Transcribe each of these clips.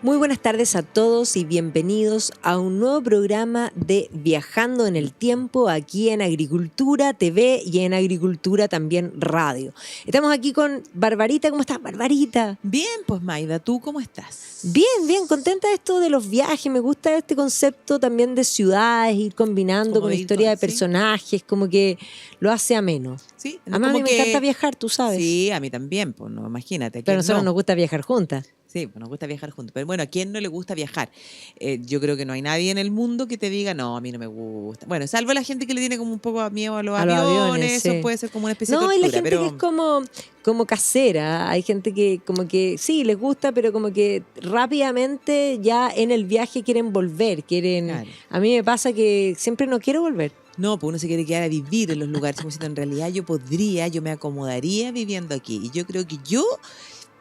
Muy buenas tardes a todos y bienvenidos a un nuevo programa de Viajando en el Tiempo aquí en Agricultura TV y en Agricultura también Radio. Estamos aquí con Barbarita. ¿Cómo estás, Barbarita? Bien, pues Maida, ¿tú cómo estás? Bien, contenta de esto de los viajes. Me gusta este concepto también de ciudades, ir combinando Como con de ir historia de sí. personajes, como que lo hace ameno. Sí, Además, a mí me encanta viajar, tú sabes. Sí, a mí también, pues no, imagínate. Pero a nosotros no? nos gusta viajar juntas. Sí, pues nos gusta viajar juntos. Pero bueno, ¿a quién no le gusta viajar? Yo creo que no hay nadie en el mundo que te diga, no, a mí no me gusta. Bueno, salvo la gente que le tiene como un poco miedo a los aviones, eso sí. puede ser como una especie de No, tortura. y la gente pero... que es como casera. Hay gente que como que sí, les gusta, pero como que rápidamente ya en el viaje quieren volver. Claro. A mí me pasa que siempre no quiero volver. No, pues uno se quiere quedar a vivir en los lugares. Como diciendo, en realidad yo me acomodaría viviendo aquí. Y yo creo que yo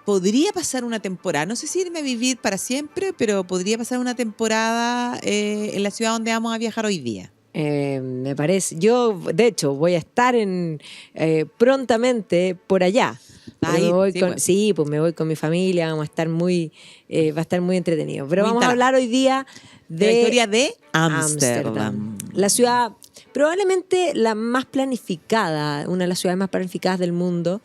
podría pasar una temporada, no sé si irme a vivir para siempre, pero podría pasar una temporada en la ciudad donde vamos a viajar hoy día. Me parece. Yo, de hecho, voy a estar prontamente por allá. Pues me voy con mi familia, vamos a estar va a estar muy entretenido. Pero vamos a hablar hoy día de la historia de Ámsterdam. La ciudad probablemente la más planificada, una de las ciudades más planificadas del mundo,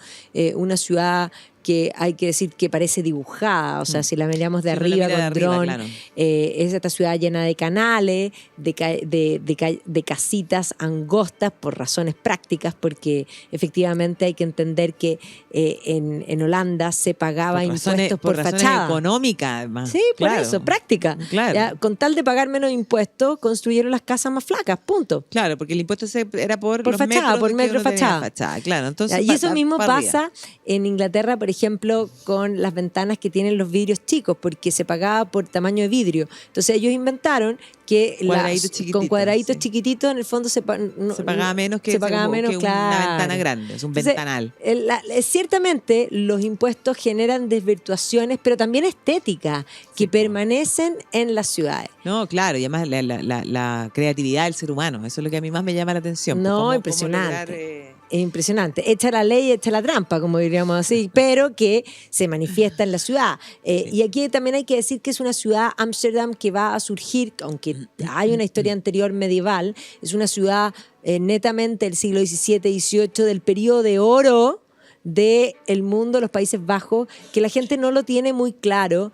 una ciudad que hay que decir que parece dibujada, o sea, si la miramos de arriba con dron, claro. Es esta ciudad llena de canales, de casitas angostas por razones prácticas, porque efectivamente hay que entender que en Holanda se pagaba impuestos por fachada. Económicas, además. Sí, claro. Por eso, práctica. Claro. Ya, con tal de pagar menos impuestos, construyeron las casas más flacas, punto. Claro, porque el impuesto era por los fachada, metros por metro fachada. Claro, entonces, y eso mismo pasa en Inglaterra, por ejemplo, con las ventanas que tienen los vidrios chicos, porque se pagaba por tamaño de vidrio. Entonces ellos inventaron que con cuadraditos chiquititos en el fondo se pagaba menos que una ventana grande, es un ventanal. Ciertamente los impuestos generan desvirtuaciones, pero también estéticas que permanecen en las ciudades. No, claro, y además la creatividad del ser humano, eso es lo que a mí más me llama la atención. No, impresionante. Es impresionante. Echa la ley, echa la trampa, como diríamos así, pero que se manifiesta en la ciudad. Y aquí también hay que decir que es una ciudad, Ámsterdam, que va a surgir, aunque hay una historia anterior medieval, es una ciudad netamente del siglo XVII, XVIII, del periodo de oro del mundo, los Países Bajos, que la gente no lo tiene muy claro,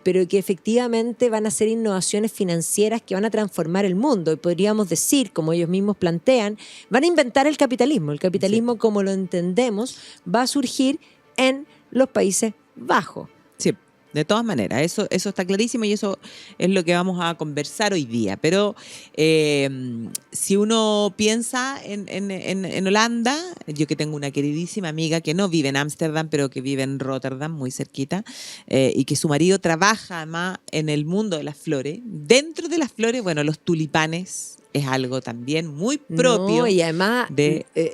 pero que efectivamente van a ser innovaciones financieras que van a transformar el mundo. Y podríamos decir, como ellos mismos plantean, van a inventar el capitalismo. El capitalismo, como lo entendemos, va a surgir en los Países Bajos. Sí. De todas maneras, eso está clarísimo y eso es lo que vamos a conversar hoy día. Pero si uno piensa en Holanda, yo que tengo una queridísima amiga que no vive en Ámsterdam, pero que vive en Rotterdam, muy cerquita, y que su marido trabaja además en el mundo de las flores. Dentro de las flores, bueno, los tulipanes es algo también muy propio. No, y además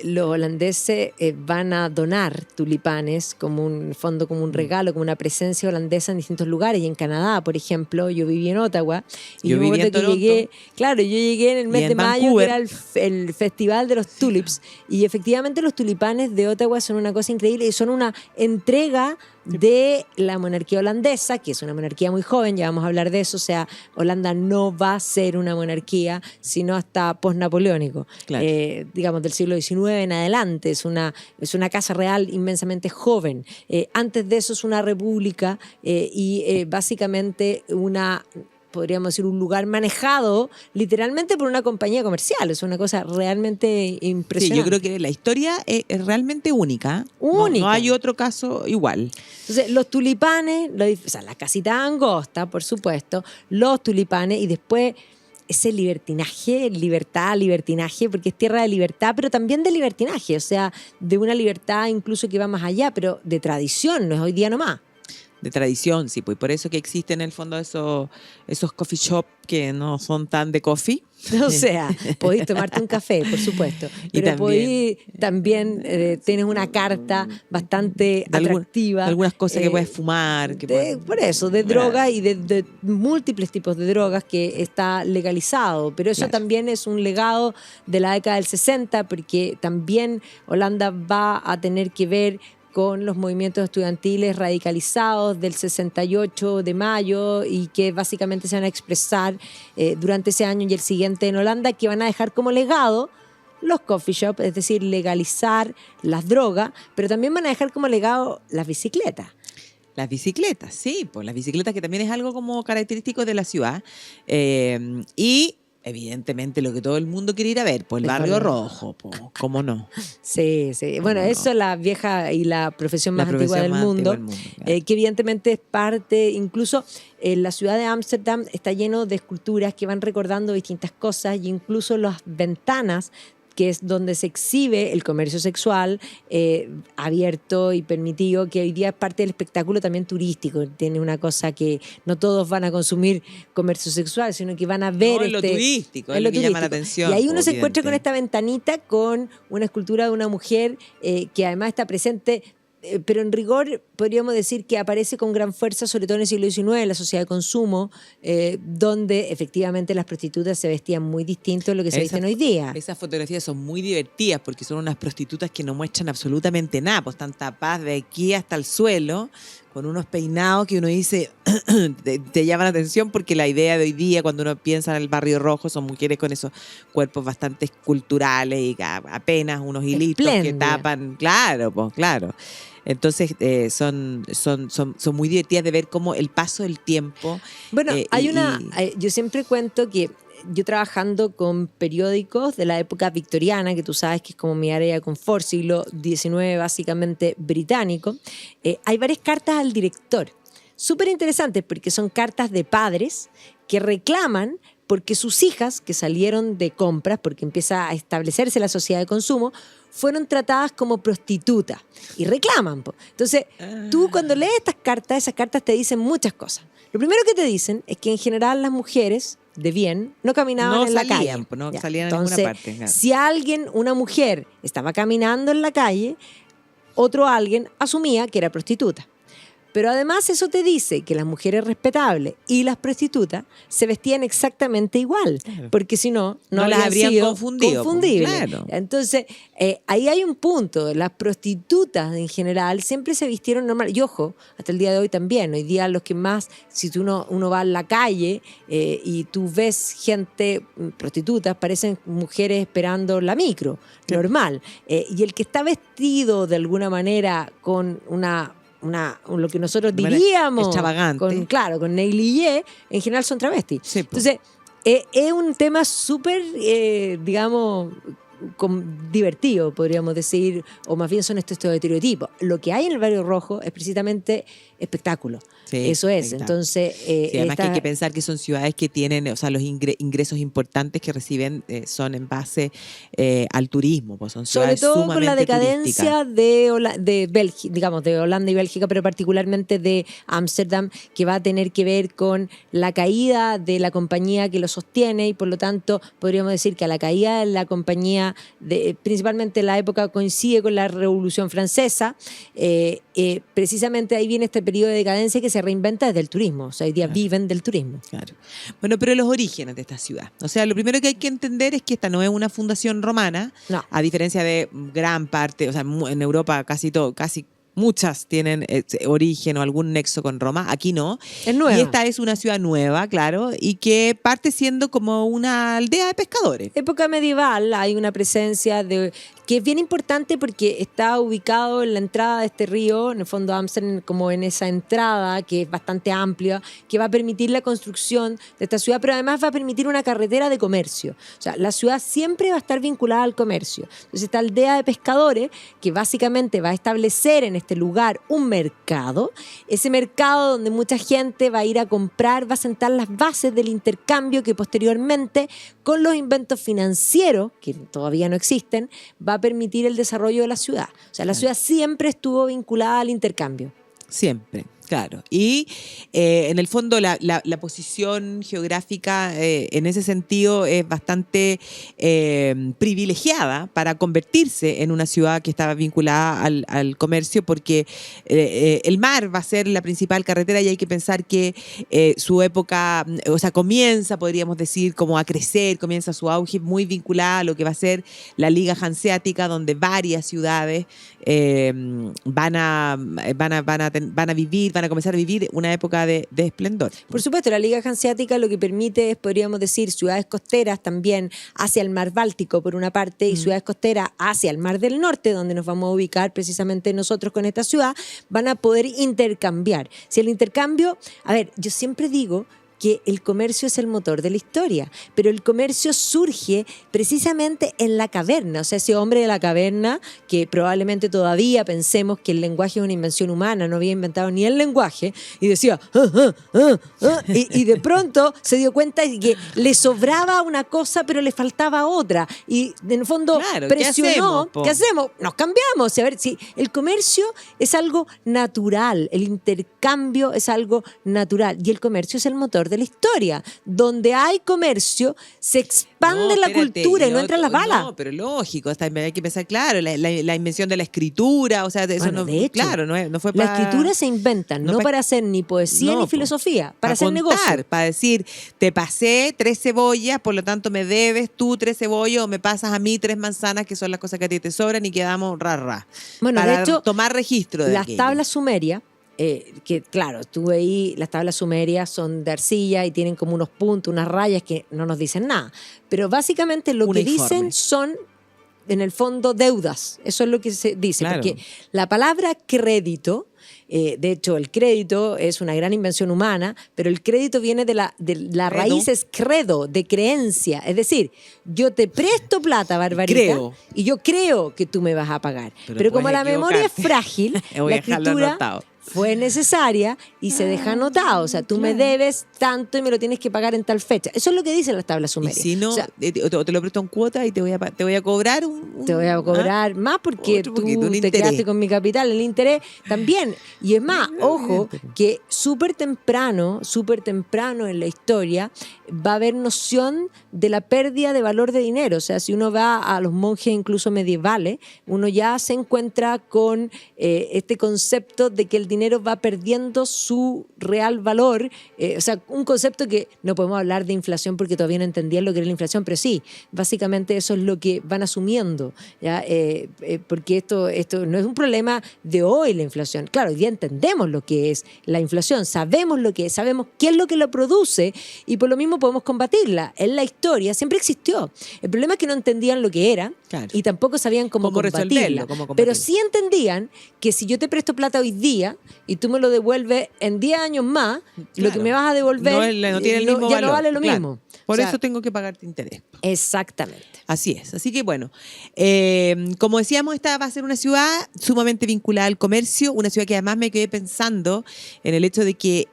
los holandeses van a donar tulipanes como un fondo, como un regalo, como una presencia holandesa en distintos lugares. Y en Canadá, por ejemplo, yo viví en Ottawa. Y yo viví en Toronto. Yo llegué en el mes de mayo, que era el festival de los tulips. Y efectivamente los tulipanes de Ottawa son una cosa increíble y son una entrega de la monarquía holandesa, que es una monarquía muy joven, ya vamos a hablar de eso, o sea, Holanda no va a ser una monarquía sino hasta post-napoleónico, claro. Digamos del siglo XIX en adelante, es una casa real inmensamente joven, antes de eso es una república y básicamente podríamos decir, un lugar manejado literalmente por una compañía comercial. Es una cosa realmente impresionante. Sí, yo creo que la historia es realmente única. Única. No hay otro caso igual. Entonces, los tulipanes, las casitas angostas, por supuesto, los tulipanes y después ese libertinaje, porque es tierra de libertad, pero también de libertinaje, o sea, de una libertad incluso que va más allá, pero de tradición, no es hoy día nomás. De tradición, sí, pues por eso que existen en el fondo esos coffee shop que no son tan de coffee. O sea, podéis tomarte un café, por supuesto, pero podéis también tienes una carta bastante atractiva. Algunas cosas que puedes fumar. Por eso, de drogas y de múltiples tipos de drogas que está legalizado, pero eso también es un legado de la década del 60, porque también Holanda va a tener que ver con los movimientos estudiantiles radicalizados del 68 de mayo y que básicamente se van a expresar durante ese año y el siguiente en Holanda, que van a dejar como legado los coffee shops, es decir, legalizar las drogas, pero también van a dejar como legado las bicicletas. Las bicicletas, sí, pues las bicicletas que también es algo como característico de la ciudad. Y evidentemente lo que todo el mundo quiere ir a ver, pues el barrio rojo, pues, ¿cómo no? Sí, sí. Bueno, eso es la vieja y la profesión más antigua del mundo, claro. que evidentemente es parte, incluso la ciudad de Ámsterdam está lleno de esculturas que van recordando distintas cosas y incluso las ventanas, que es donde se exhibe el comercio sexual abierto y permitido, que hoy día es parte del espectáculo también turístico. Tiene una cosa que no todos van a consumir comercio sexual, sino que van a ver... es lo turístico, es lo que llama la atención. Y ahí uno se evidente. encuentra con esta ventanita con una escultura de una mujer que además está presente... pero en rigor podríamos decir que aparece con gran fuerza, sobre todo en el siglo XIX, en la sociedad de consumo, donde efectivamente las prostitutas se vestían muy distinto de lo que se visten hoy día. Esas fotografías son muy divertidas porque son unas prostitutas que no muestran absolutamente nada, pues están tapadas de aquí hasta el suelo, con unos peinados que uno dice, te llaman la atención porque la idea de hoy día, cuando uno piensa en el barrio rojo, son mujeres con esos cuerpos bastante esculturales y apenas unos hilitos que tapan. Claro, pues claro. Entonces son muy divertidas de ver cómo el paso del tiempo. Bueno, yo siempre cuento que yo trabajando con periódicos de la época victoriana, que tú sabes que es como mi área de confort, siglo XIX básicamente británico, hay varias cartas al director, súper interesantes porque son cartas de padres que reclaman porque sus hijas que salieron de compras, porque empieza a establecerse la sociedad de consumo, fueron tratadas como prostitutas y reclaman. Entonces, tú cuando lees esas cartas te dicen muchas cosas. Lo primero que te dicen es que en general las mujeres de bien no caminaban en la calle. No salían en ninguna parte. Claro. Si una mujer estaba caminando en la calle, otro alguien asumía que era prostituta. Pero además eso te dice que las mujeres respetables y las prostitutas se vestían exactamente igual, claro. Porque si no las habrían sido confundido. confundibles. Claro. Entonces, ahí hay un punto. Las prostitutas en general siempre se vistieron normal. Y ojo, hasta el día de hoy también. Hoy día los que más, si uno va a la calle y tú ves gente prostitutas, parecen mujeres esperando la micro, normal. Y el que está vestido de alguna manera con lo que nosotros diríamos extravagante, con negligé, en general son travestis. Sí, entonces es un tema súper digamos divertido, podríamos decir, o más bien son estos estereotipos. Lo que hay en el barrio rojo es precisamente espectáculo. Sí, eso es. exacto. Entonces, sí, además que hay que pensar que son ciudades que tienen, o sea, los ingresos importantes que reciben son en base al turismo, pues son ciudades sobre todo sumamente con la decadencia de Bélgica, digamos, de Holanda y Bélgica, pero particularmente de Ámsterdam, que va a tener que ver con la caída de la compañía que lo sostiene y por lo tanto podríamos decir que a la caída de la compañía, principalmente la época coincide con la Revolución Francesa, precisamente ahí viene este periodo de decadencia que se reinventa desde el turismo. O sea, hoy día viven del turismo. Claro. Bueno, pero los orígenes de esta ciudad. O sea, lo primero que hay que entender es que esta no es una fundación romana, no. A diferencia de gran parte, o sea, en Europa casi muchas tienen origen o algún nexo con Roma, aquí no. Es nueva. Y esta es una ciudad nueva, claro, y que parte siendo como una aldea de pescadores. Época medieval, hay una presencia que es bien importante porque está ubicado en la entrada de este río, en el fondo Ámsterdam, como en esa entrada que es bastante amplia, que va a permitir la construcción de esta ciudad, pero además va a permitir una carretera de comercio. O sea, la ciudad siempre va a estar vinculada al comercio. Entonces, esta aldea de pescadores, que básicamente va a establecer en este lugar un mercado, ese mercado donde mucha gente va a ir a comprar, va a sentar las bases del intercambio que posteriormente, con los inventos financieros, que todavía no existen, va a permitir el desarrollo de la ciudad. O sea, la ciudad siempre estuvo vinculada al intercambio. Siempre. Claro, y en el fondo la posición geográfica en ese sentido es bastante privilegiada para convertirse en una ciudad que estaba vinculada al comercio, porque el mar va a ser la principal carretera y hay que pensar que su época, o sea, comienza, podríamos decir, como a crecer, comienza su auge muy vinculada a lo que va a ser la Liga Hanseática, donde varias ciudades van a vivir, van a comenzar a vivir una época de esplendor. Por supuesto, la Liga Hanseática lo que permite es, podríamos decir, ciudades costeras también hacia el mar Báltico por una parte y ciudades costeras hacia el mar del norte, donde nos vamos a ubicar precisamente nosotros con esta ciudad, van a poder intercambiar. Si el intercambio, a ver, yo siempre digo que el comercio es el motor de la historia, pero el comercio surge precisamente en la caverna, o sea, ese hombre de la caverna que probablemente todavía pensemos que el lenguaje es una invención humana, no había inventado ni el lenguaje, y decía, y de pronto se dio cuenta de que le sobraba una cosa, pero le faltaba otra, y en el fondo claro, presionó, ¿qué hacemos? ¿qué hacemos? Nos cambiamos, a ver, si el comercio es algo natural, el intercambio es algo natural, y el comercio es el motor de la historia. Donde hay comercio, se expande la espérate, cultura y no entran las balas. No, pero lógico, hay que pensar, claro, la invención de la escritura, o sea, eso Bueno, no, de hecho, claro, no fue la para... escritura se inventa no para hacer ni poesía no, ni po, filosofía, para hacer contar, negocio. para decir, te pasé 3 cebollas, por lo tanto me debes tú 3 cebollas o me pasas a mí 3 manzanas, que son las cosas que a ti te sobran y quedamos ra. Bueno, para de hecho, tomar registro de las aquello. tablas sumerias, que claro, estuve ahí, las tablas sumerias son de arcilla y tienen como unos puntos, unas rayas que no nos dicen nada. Pero básicamente lo que Uniforme. dicen son, en el fondo, deudas. Eso es lo que se dice. Claro. Porque la palabra crédito, de hecho, el crédito es una gran invención humana, pero el crédito viene de la raíz es credo, de creencia. Es decir, yo te presto plata, Barbarita, Creo. y yo creo que tú me vas a pagar. Pero como puedes la memoria es equivocarte. frágil, Voy la a dejarlo escritura anotado. fue necesaria y se deja anotado. O sea, tú me debes tanto y me lo tienes que pagar en tal fecha. Eso es lo que dicen las tablas Y sumerias. si no, O sea, te lo presto en cuota y te voy a cobrar te voy a cobrar más porque Otro tú poquito, un te interés. quedaste con mi capital, el interés también. Y es más, ojo, que súper temprano en la historia va a haber noción de la pérdida de valor de dinero. O sea, si uno va a los monjes incluso medievales, uno ya se encuentra con este concepto de que el dinero va perdiendo su real valor. O sea, un concepto que no podemos hablar de inflación porque todavía no entendían lo que era la inflación, pero sí, básicamente eso es lo que van asumiendo, ¿ya? Porque esto no es un problema de hoy, la inflación. Claro, hoy día entendemos lo que es la inflación, sabemos lo que es, sabemos qué es lo que lo produce y por lo mismo podemos combatirla. En la historia siempre existió. El problema es que no entendían lo que era, Claro. y tampoco sabían cómo resolverlo, combatirla. cómo combatirlo. Pero sí entendían que si yo te presto plata hoy día y tú me lo devuelves en 10 años más, lo que Claro. me vas a devolver no tiene el mismo ya valor. no vale lo Claro. mismo. Por O sea, eso tengo que pagarte interés. exactamente. Así es. Así que bueno, como decíamos, esta va a ser una ciudad sumamente vinculada al comercio, una ciudad que además me quedé pensando en el hecho de que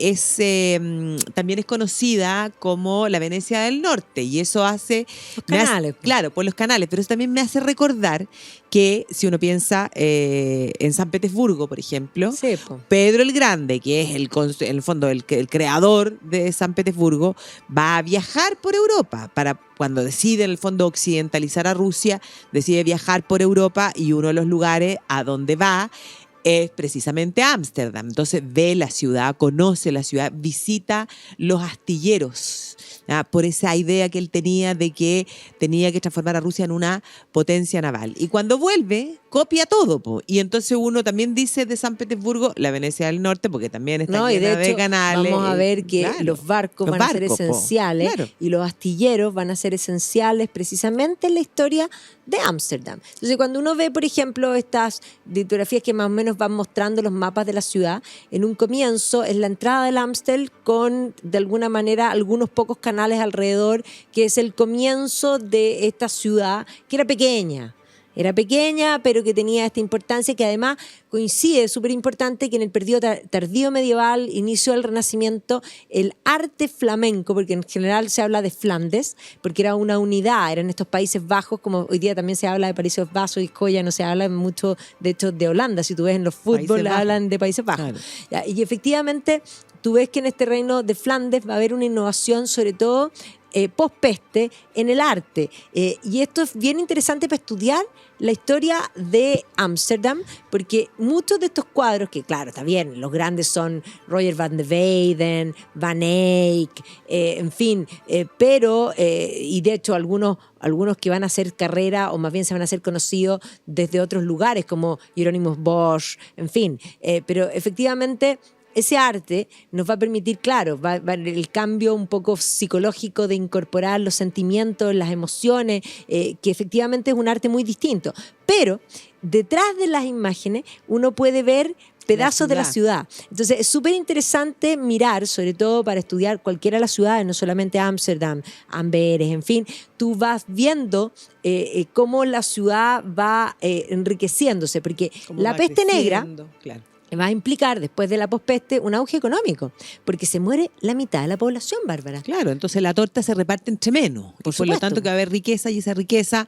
también es conocida como la Venecia del Norte y eso hace... Los canales, pues. Claro, por los canales, pero eso también me hace recordar que si uno piensa en San Petersburgo, por ejemplo, Sí, po. Pedro el Grande, que es en el fondo el creador de San Petersburgo, va a viajar por Europa para cuando decide en el fondo occidentalizar a Rusia, decide viajar por Europa y uno de los lugares a donde va es precisamente Ámsterdam. Entonces ve la ciudad, conoce la ciudad, visita los astilleros, por esa idea que él tenía de que tenía que transformar a Rusia en una potencia naval. Y cuando vuelve, copia todo, po. Y entonces uno también dice de San Petersburgo la Venecia del Norte, porque también está No, y llena de hecho, canales. vamos a ver que Claro. los barcos Los van a ser barcos, po. esenciales Claro. y los astilleros van a ser esenciales precisamente en la historia de Ámsterdam. Entonces, cuando uno ve, por ejemplo, estas litografías que más o menos van mostrando los mapas de la ciudad, en un comienzo es la entrada del Amstel con, de alguna manera, algunos pocos canales alrededor, que es el comienzo de esta ciudad que era pequeña. Era pequeña, pero que tenía esta importancia que además coincide, súper importante, que en el periodo tardío medieval, inicio del Renacimiento, el arte flamenco, porque en general se habla de Flandes, porque era una unidad, eran estos Países Bajos, como hoy día también se habla de Países Bajos y Coya, no se habla mucho, de hecho, de Holanda. Si tú ves en los fútbol, hablan de Países Bajos. Claro. Ya, y efectivamente, tú ves que en este reino de Flandes va a haber una innovación, sobre todo post-peste, en el arte. Y esto es bien interesante para estudiar la historia de Ámsterdam, porque muchos de estos cuadros, que claro, está bien, los grandes son Roger van de Weyden, Van Eyck, en fin, pero, y de hecho algunos que van a hacer carrera, o más bien se van a hacer conocidos desde otros lugares, como Hieronymus Bosch, en fin, pero efectivamente ese arte nos va a permitir, claro, va el cambio un poco psicológico de incorporar los sentimientos, las emociones, que efectivamente es un arte muy distinto. Pero detrás de las imágenes uno puede ver pedazos de la ciudad. Entonces es súper interesante mirar, sobre todo para estudiar cualquiera de las ciudades, no solamente Ámsterdam, Amberes, en fin, tú vas viendo cómo la ciudad va enriqueciéndose, porque la peste negra... Claro. Va a implicar, después de la pospeste, un auge económico, porque se muere la mitad de la población, Bárbara. Claro, entonces la torta se reparte entre menos. Por lo tanto que va a haber riqueza, y esa riqueza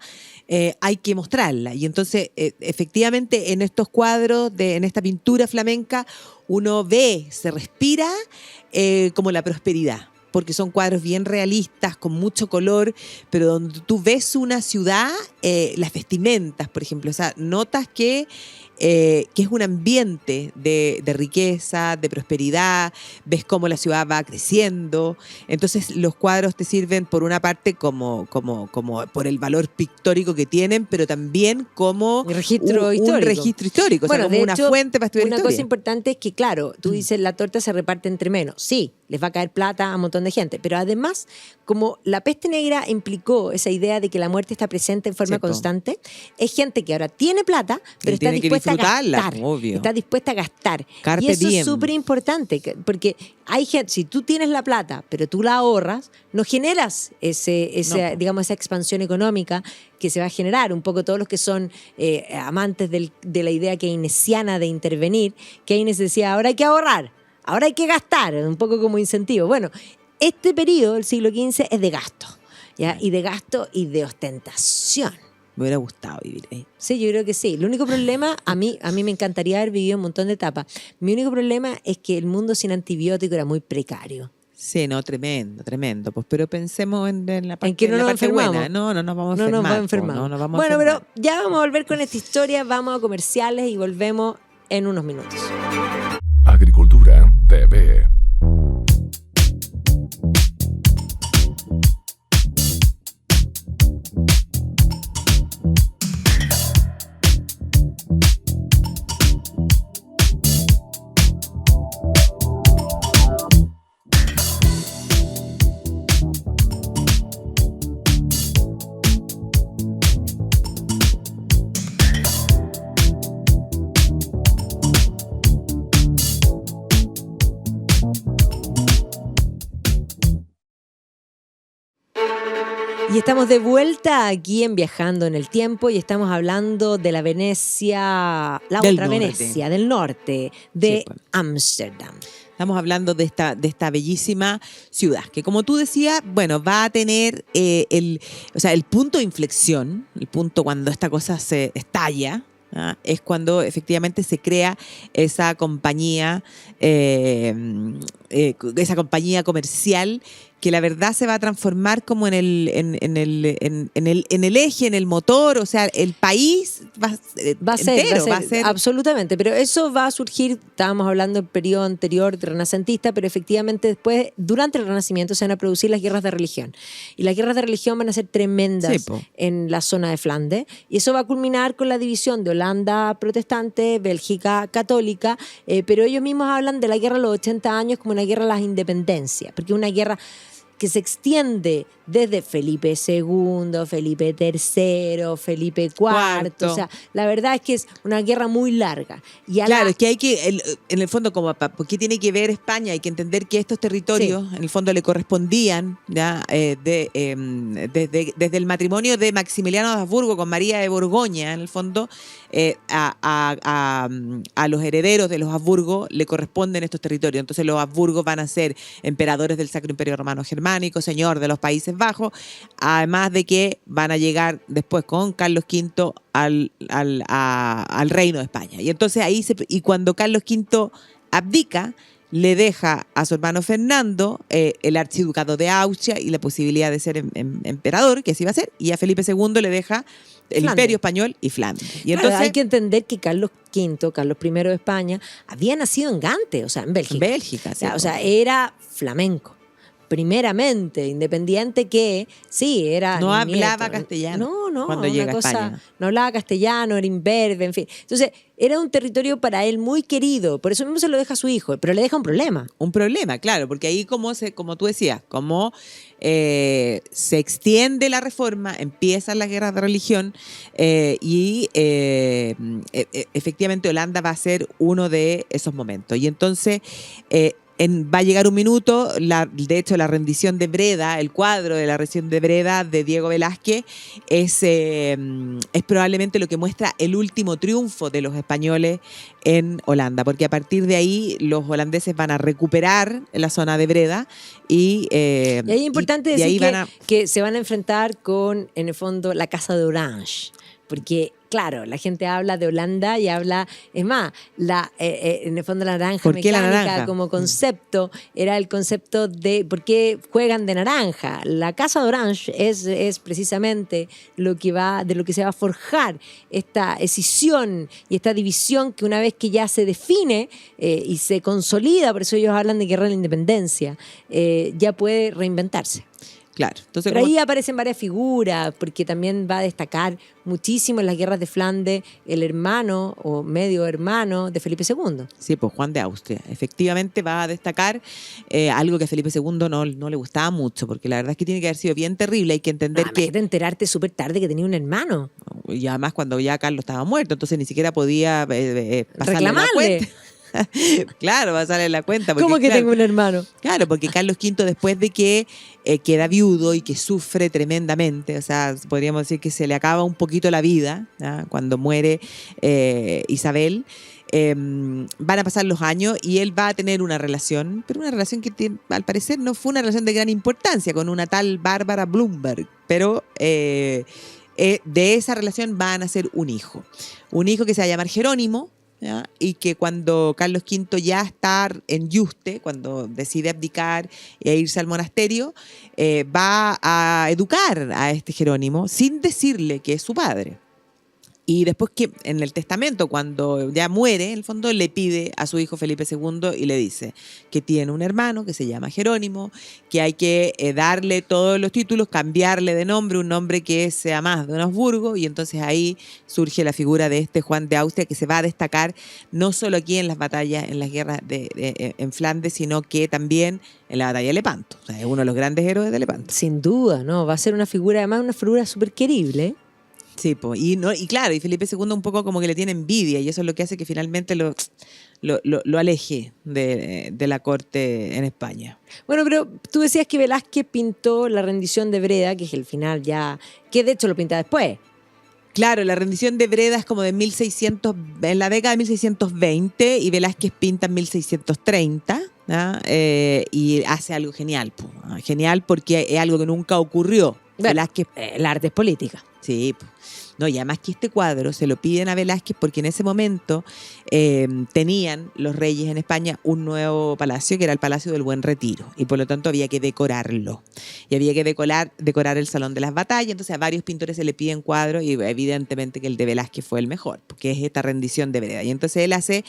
hay que mostrarla. Y entonces, efectivamente, en estos cuadros, en esta pintura flamenca, uno ve, se respira como la prosperidad, porque son cuadros bien realistas, con mucho color, pero donde tú ves una ciudad, las vestimentas, por ejemplo, o sea, notas que es un ambiente de riqueza, de prosperidad, ves cómo la ciudad va creciendo. Entonces los cuadros te sirven por una parte como por el valor pictórico que tienen, pero también como un registro histórico, bueno, o sea, como una fuente para estudiar una historia. Cosa importante es que, claro, tú dices la torta se reparte entre menos. Sí, les va a caer plata a un montón de gente, pero además, como la peste negra implicó esa idea de que la muerte está presente en forma constante, es gente que ahora tiene plata, pero está dispuesta a gastar. Obvio. Está dispuesta a gastar. Carpe y eso diem. es súper importante, porque hay gente, si tú tienes la plata, pero tú la ahorras, no generas digamos, esa expansión económica que se va a generar. Un poco todos los que son amantes de la idea keynesiana de intervenir, Keynes decía, ahora hay que ahorrar, ahora hay que gastar, un poco como incentivo. Bueno, este periodo del siglo XV es de gasto, ¿ya? Y de gasto y de ostentación. Me hubiera gustado vivir ahí. Sí, yo creo que sí. El único problema, a mí me encantaría haber vivido un montón de etapas. Mi único problema es que el mundo sin antibiótico era muy precario. Sí, no, tremendo. Pues, pero pensemos en la parte, en que no nos enfermamos. buena. No nos vamos a enfermar. No nos vamos a enfermar. Pero ya vamos a volver con esta historia, vamos a comerciales y volvemos en unos minutos. Agricultura TV. Y estamos de vuelta aquí en Viajando en el Tiempo y estamos hablando de la Venecia, Venecia del norte, de Ámsterdam. Estamos hablando de esta bellísima ciudad, que como tú decías, bueno, va a tener el punto de inflexión, el punto cuando esta cosa se estalla, ¿ah? Es cuando efectivamente se crea esa compañía comercial que la verdad se va a transformar como en el eje, en el motor, o sea, el país va a ser absolutamente, pero eso va a surgir, estábamos hablando del periodo anterior renacentista, pero efectivamente después, durante el Renacimiento, se van a producir las guerras de religión, y las guerras de religión van a ser tremendas en la zona de Flandes, y eso va a culminar con la división de Holanda protestante, Bélgica católica, pero ellos mismos hablan de la guerra de los 80 años como una guerra de las independencias, porque una guerra que se extiende desde Felipe II, Felipe III, Felipe IV. Cuarto. O sea, la verdad es que es una guerra muy larga. Y Claro, es que hay que, en el fondo, ¿por qué tiene que ver España? Hay que entender que estos territorios, en el fondo, le correspondían ¿ya? Desde el matrimonio de Maximiliano de Habsburgo con María de Borgoña, en el fondo, a los herederos de los Habsburgo le corresponden estos territorios. Entonces, los Habsburgos van a ser emperadores del Sacro Imperio Romano Germánico, señor de los Países Bajos, además de que van a llegar después con Carlos V al reino de España. Y entonces y cuando Carlos V abdica, le deja a su hermano Fernando el archiducado de Austria y la posibilidad de ser emperador, que así va a ser, y a Felipe II le deja el Flandes. Imperio Español y Flandes. Y Claro, entonces, hay que entender que Carlos V, Carlos I de España, había nacido en Gante, o sea, en Bélgica. Bélgica, sí, O sea, era flamenco. Primeramente, independiente que, sí, era no nieto. hablaba castellano No, cuando una llega a cosa, España. no hablaba castellano, era imberbe, en fin. Entonces, era un territorio para él muy querido, por eso mismo se lo deja a su hijo, pero le deja un problema. Un problema, claro, porque ahí como tú decías, como se extiende la reforma, empiezan las guerras de religión y efectivamente Holanda va a ser uno de esos momentos. Y entonces va a llegar un minuto, de hecho la rendición de Breda, el cuadro de la rendición de Breda de Diego Velázquez es probablemente lo que muestra el último triunfo de los españoles en Holanda, porque a partir de ahí los holandeses van a recuperar la zona de Breda y ahí es importante decir ahí que se van a enfrentar con, en el fondo, la Casa de Orange. Porque, claro, la gente habla de Holanda y habla, es más, en el fondo la naranja ¿Por qué la mecánica naranja? como concepto era el concepto de por qué juegan de naranja. La Casa de Orange es precisamente de lo que se va a forjar esta escisión y esta división que una vez que ya se define y se consolida, por eso ellos hablan de guerra de la independencia, ya puede reinventarse. Claro. Entonces, Pero ahí aparecen varias figuras, porque también va a destacar muchísimo en las guerras de Flandes el hermano o medio hermano de Felipe II. Sí, pues Juan de Austria. Efectivamente va a destacar algo que a Felipe II no le gustaba mucho, porque la verdad es que tiene que haber sido bien terrible. Hay que entender Imagínate enterarte súper tarde que tenía un hermano. Y además cuando ya Carlos estaba muerto, entonces ni siquiera podía pasarle la Reclamarle. cuenta. Claro, pasarle la cuenta. Porque, ¿Cómo que claro, tengo un hermano? Claro, porque Carlos V, después de que queda viudo y que sufre tremendamente, o sea, podríamos decir que se le acaba un poquito la vida, ¿ya? Cuando muere Isabel, van a pasar los años y él va a tener una relación, pero una relación que al parecer no fue una relación de gran importancia con una tal Bárbara Blumberg, pero de esa relación van a nacer un hijo que se va a llamar Jerónimo, ¿ya? Y que cuando Carlos V ya está en Yuste, cuando decide abdicar e irse al monasterio, va a educar a este Jerónimo sin decirle que es su padre. Y después que en el testamento, cuando ya muere, en el fondo le pide a su hijo Felipe II y le dice que tiene un hermano que se llama Jerónimo, que hay que darle todos los títulos, cambiarle de nombre, un nombre que sea más de un Habsburgo, y entonces ahí surge la figura de este Juan de Austria que se va a destacar no solo aquí en las batallas, en las guerras en Flandes, sino que también en la batalla de Lepanto. O sea, es uno de los grandes héroes de Lepanto. Sin duda, ¿no? Va a ser una figura, además una figura súper querible, ¿eh? Sí, pues, y claro, y Felipe II un poco como que le tiene envidia y eso es lo que hace que finalmente lo aleje de la corte en España. Bueno, pero tú decías que Velázquez pintó la rendición de Breda, que es el final ya, que de hecho lo pinta después. Claro, la rendición de Breda es como de 1600, en la década de 1620 y Velázquez pinta en 1630. ¿no? Y hace algo genial, pues, genial porque es algo que nunca ocurrió. Bueno, Velázquez, el arte es política. sí, pues. No, y además que este cuadro se lo piden a Velázquez porque en ese momento tenían los reyes en España un nuevo palacio que era el Palacio del Buen Retiro y por lo tanto había que decorarlo y había que decorar el Salón de las Batallas. Entonces a varios pintores se le piden cuadros y evidentemente que el de Velázquez fue el mejor, porque es esta rendición de Breda. Y entonces él hace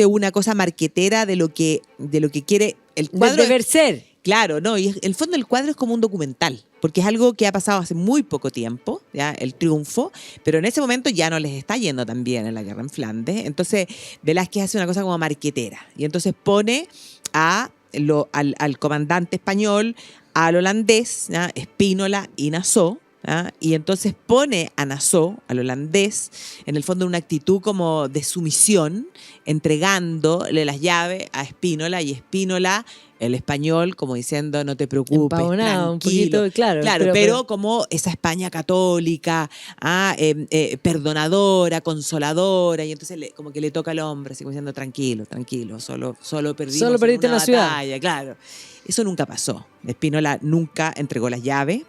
una cosa marquetera de lo que quiere el cuadro. Del deber ser. Claro, no, y el fondo del cuadro es como un documental, porque es algo que ha pasado hace muy poco tiempo, ya el triunfo, pero en ese momento ya no les está yendo tan bien en la guerra en Flandes. Entonces Velázquez hace una cosa como marquetera y entonces pone a al comandante español, al holandés, ¿ya? Spínola y Nassau. ¿Ah? Y entonces pone a Nassau, al holandés, en el fondo en una actitud como de sumisión, entregándole las llaves a Spínola, y Spínola, el español, como diciendo, no te preocupes, Empavonado, un tranquilo. poquito, claro. Pero como esa España católica, perdonadora, consoladora, y entonces como que le toca al hombre, así como diciendo, tranquilo, solo perdimos Solo perdiste en una una ciudad. batalla, claro. Eso nunca pasó. Spínola nunca entregó las llaves.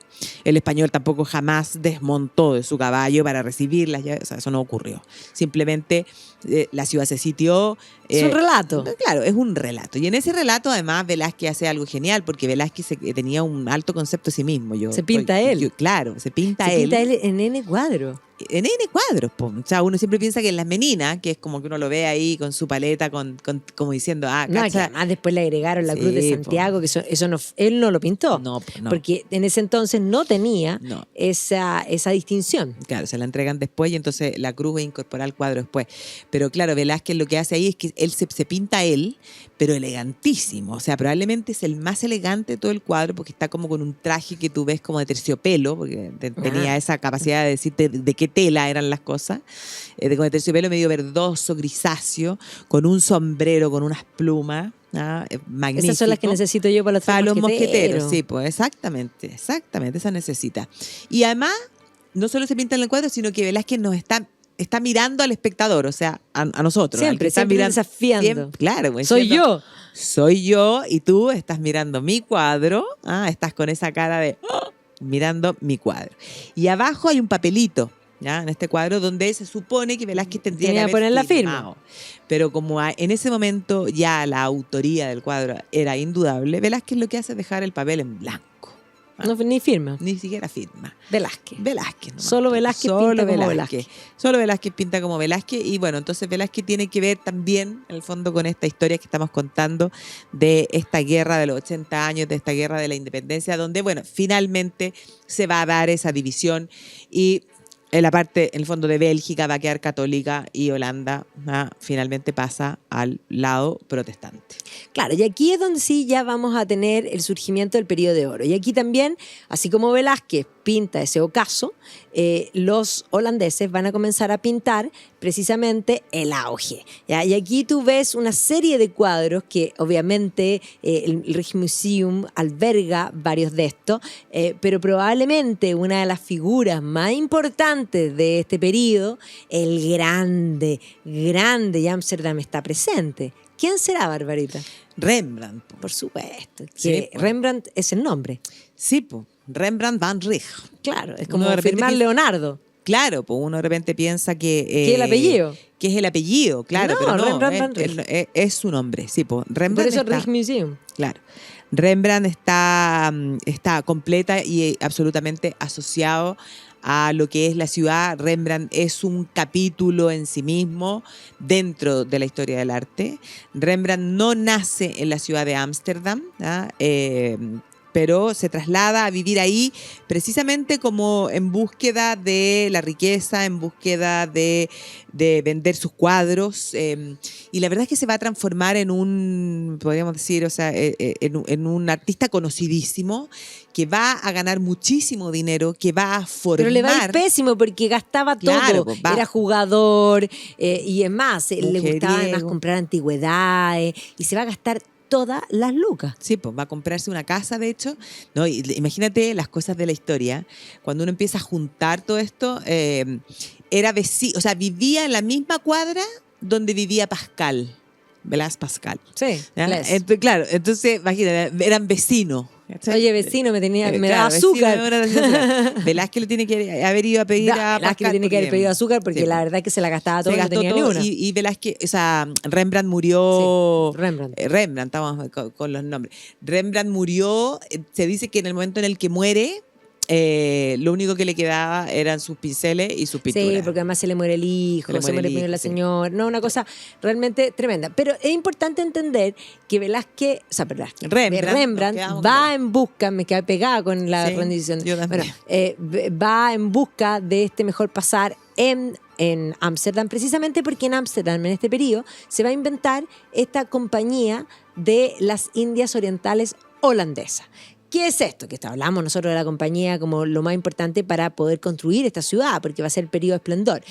El español tampoco jamás desmontó de su caballo para recibir las llaves. O sea, eso no ocurrió. Simplemente la ciudad se sitió. Es un relato. Claro, es un relato. Y en ese relato, además, Velázquez hace algo genial, porque Velázquez tenía un alto concepto de sí mismo. Se pinta él. Claro, se pinta Se él. pinta él en N cuadros. En N cuadros, po. O sea, uno siempre piensa que en las meninas, que es como que uno lo ve ahí con su paleta, como diciendo, No, que cacha. además después le agregaron la Sí, Cruz de po. Santiago, que eso no, él no lo pintó. No, no. Porque en ese entonces no tenía No. esa distinción. Claro, se la entregan después y entonces la cruz va a incorporar al cuadro después. Pero claro, Velázquez lo que hace ahí es que él se pinta él, pero elegantísimo. O sea, probablemente es el más elegante de todo el cuadro, porque está como con un traje que tú ves como de terciopelo, porque tenía esa capacidad de decirte de qué tela eran las cosas. Como de terciopelo medio verdoso, grisáceo, con un sombrero, con unas plumas. Magnífico. Esas son las que necesito yo para los mosqueteros. Sí, pues exactamente, esa necesita. Y además, no solo se pinta en el cuadro, sino que Velázquez nos está mirando al espectador, o sea, a nosotros. Siempre desafiando. Claro, pues, Soy yo. Soy yo y tú estás mirando mi cuadro, estás con esa cara de mirando mi cuadro. Y abajo hay un papelito, ¿ya? En este cuadro donde se supone que Velázquez tendría que haber poner la firmado. firma. Pero como en ese momento ya la autoría del cuadro era indudable, Velázquez lo que hace es dejar el papel en blanco. No, ni firma. Ni siquiera firma. Velázquez. Nomás. Solo Velázquez pinta como Velázquez. Solo Velázquez pinta como Velázquez. Y bueno, entonces Velázquez tiene que ver también, en el fondo, con esta historia que estamos contando de esta guerra de los 80 años, de esta guerra de la independencia, donde, bueno, finalmente se va a dar esa división y en la parte, en el fondo, de Bélgica va a quedar católica y Holanda finalmente pasa al lado protestante. Claro, y aquí es donde sí ya vamos a tener el surgimiento del periodo de oro. Y aquí también, así como Velázquez pinta ese ocaso, los holandeses van a comenzar a pintar precisamente el auge. ¿Ya? Y aquí tú ves una serie de cuadros que obviamente el Rijksmuseum alberga varios de estos, pero probablemente una de las figuras más importantes de este periodo, el grande de Ámsterdam, está presente. ¿Quién será, Barbarita? Rembrandt. Por supuesto, que Sí, pues. Rembrandt es el nombre. Sí, pues. Rembrandt van Rijn. Claro, es Uno como de repente firmar piensa- Leonardo. Claro, pues uno de repente piensa que... ¿Qué es el apellido? Que es el apellido, claro. No, pero no, Rembrandt van Rijn. es su nombre, sí, pues. Por Rembrandt eso está... Rijksmuseum. Claro. Rembrandt está completa y absolutamente asociado a lo que es la ciudad. Rembrandt es un capítulo en sí mismo dentro de la historia del arte. Rembrandt no nace en la ciudad de Ámsterdam, pero se traslada a vivir ahí precisamente como en búsqueda de la riqueza, en búsqueda de vender sus cuadros, y la verdad es que se va a transformar en un, podríamos decir, o sea, en un artista conocidísimo que va a ganar muchísimo dinero, que va a formar... Pero le va a ir pésimo porque gastaba Claro, todo. pues, va. Era jugador y es más, le gustaba además Mujeriego. comprar antigüedades y se va a gastar todas las lucas. Sí, pues va a comprarse una casa, de hecho. No, imagínate las cosas de la historia. Cuando uno empieza a juntar todo esto, era vecino, o sea, vivía en la misma cuadra donde vivía Pascal, Blaise Pascal. Sí, ¿Ya? Claro, entonces, imagínate, eran vecinos. ¿cachai? Oye, vecino, me da Claro, azúcar. vecino, Velázquez le tiene que haber ido a pedir a Velázquez Pascal. le tiene que haber porque- pedido azúcar porque sí, la verdad es que se la gastaba todo se y no gastó tenía ni todo una. y Velázquez, o sea, Rembrandt murió. Sí, Rembrandt. Rembrandt, estamos con los nombres. Rembrandt murió, se dice que en el momento en el que muere, lo único que le quedaba eran sus pinceles y sus pinturas. Sí, porque además se le muere el hijo, Se le se muere muere el primero hijo, la sí. señora. No, una cosa realmente tremenda. Pero es importante entender que Velázquez, o sea, Velázquez, Rembrandt, nos quedamos con va en busca, me quedé pegada con la Sí, rendición. yo también. Bueno, va en busca de este mejor pasar en Ámsterdam, precisamente porque en Ámsterdam, en este periodo, se va a inventar esta compañía de las Indias Orientales holandesas. ¿Qué es esto? Que hablamos nosotros de la compañía como lo más importante para poder construir esta ciudad, porque va a ser el periodo de esplendor.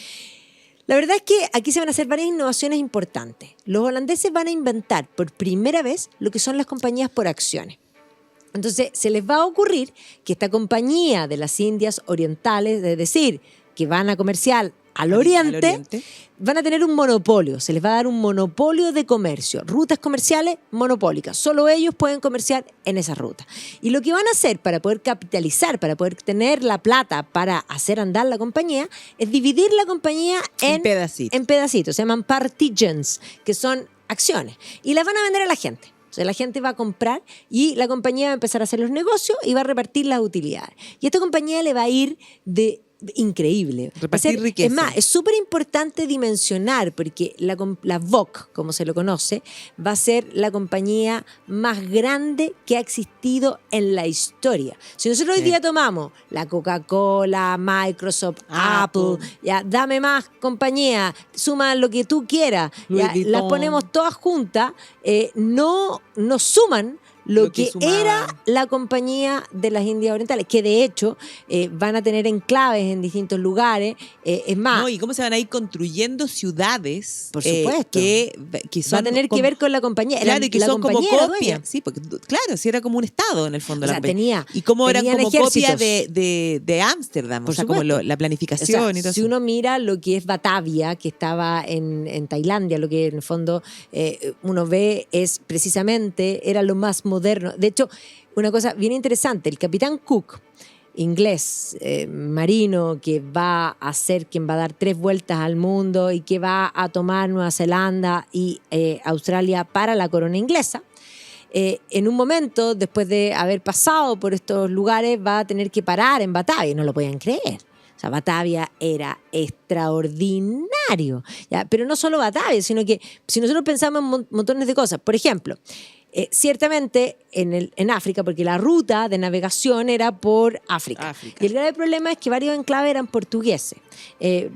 La verdad es que aquí se van a hacer varias innovaciones importantes. Los holandeses van a inventar por primera vez lo que son las compañías por acciones. Entonces, se les va a ocurrir que esta compañía de las Indias Orientales, es decir, que van a comerciar al oriente, van a tener un monopolio. Se les va a dar un monopolio de comercio. Rutas comerciales monopólicas. Solo ellos pueden comerciar en esas rutas. Y lo que van a hacer para poder capitalizar, para poder tener la plata para hacer andar la compañía, es dividir la compañía en pedacitos. Se llaman participants, que son acciones. Y las van a vender a la gente. O sea, la gente va a comprar y la compañía va a empezar a hacer los negocios y va a repartir las utilidades. Y a esta compañía le va a ir de increíble. Repartir riqueza. Es más, es súper importante dimensionar porque la VOC, como se lo conoce, va a ser la compañía más grande que ha existido en la historia. Si nosotros hoy día tomamos la Coca-Cola, Microsoft, Apple, ya, dame más compañía, suma lo que tú quieras, ya, las ponemos todas juntas, no suman lo que era la compañía de las Indias Orientales, que de hecho van a tener enclaves en distintos lugares. Es más. No, y cómo se van a ir construyendo ciudades. Por supuesto. Que son va a tener que ver con la compañía. Claro, y que son como copia. Sí, porque claro, si era como un estado en el fondo. O sea, tenía. Y cómo eran como ejércitos. copia de Ámsterdam. O sea, como la planificación, o sea, y todo si eso. uno mira lo que es Batavia, que estaba en Tailandia, lo que en el fondo uno ve es precisamente, era lo más moderno. De hecho, una cosa bien interesante, el capitán Cook, inglés, marino, que va a ser quien va a dar 3 vueltas al mundo y que va a tomar Nueva Zelanda y Australia para la corona inglesa, en un momento, después de haber pasado por estos lugares, va a tener que parar en Batavia, no lo podían creer. O sea, Batavia era extraordinario. ¿Ya? Pero no solo Batavia, sino que si nosotros pensamos en montones de cosas, por ejemplo, ciertamente en África, porque la ruta de navegación era por África. Y el grave problema es que varios enclaves eran portugueses.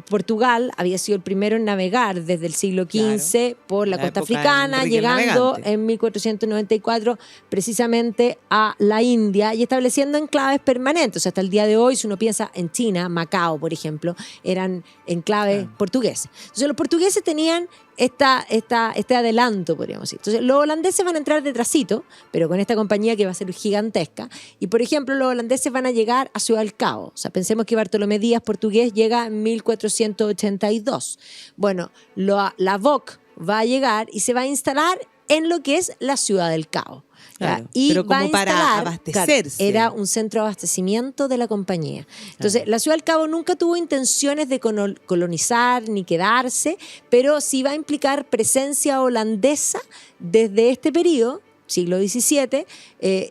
Portugal había sido el primero en navegar desde el siglo XV por la costa africana, llegando en 1494 precisamente a la India y estableciendo enclaves permanentes. O sea, hasta el día de hoy, si uno piensa en China, Macao, por ejemplo, eran enclaves portugueses. Entonces, los portugueses tenían este adelanto, podríamos decir. Entonces, los holandeses van a entrar detrásito, pero con esta compañía que va a ser gigantesca. Y, por ejemplo, los holandeses van a llegar a Ciudad del Cabo. O sea, pensemos que Bartolomé Díaz, portugués, llega en 1482. Bueno, la VOC va a llegar y se va a instalar en lo que es la Ciudad del Cabo. Claro, y pero como para abastecerse. Claro, era un centro de abastecimiento de la compañía. Entonces, la Ciudad del Cabo nunca tuvo intenciones de colonizar ni quedarse, pero sí va a implicar presencia holandesa desde este periodo, siglo XVII,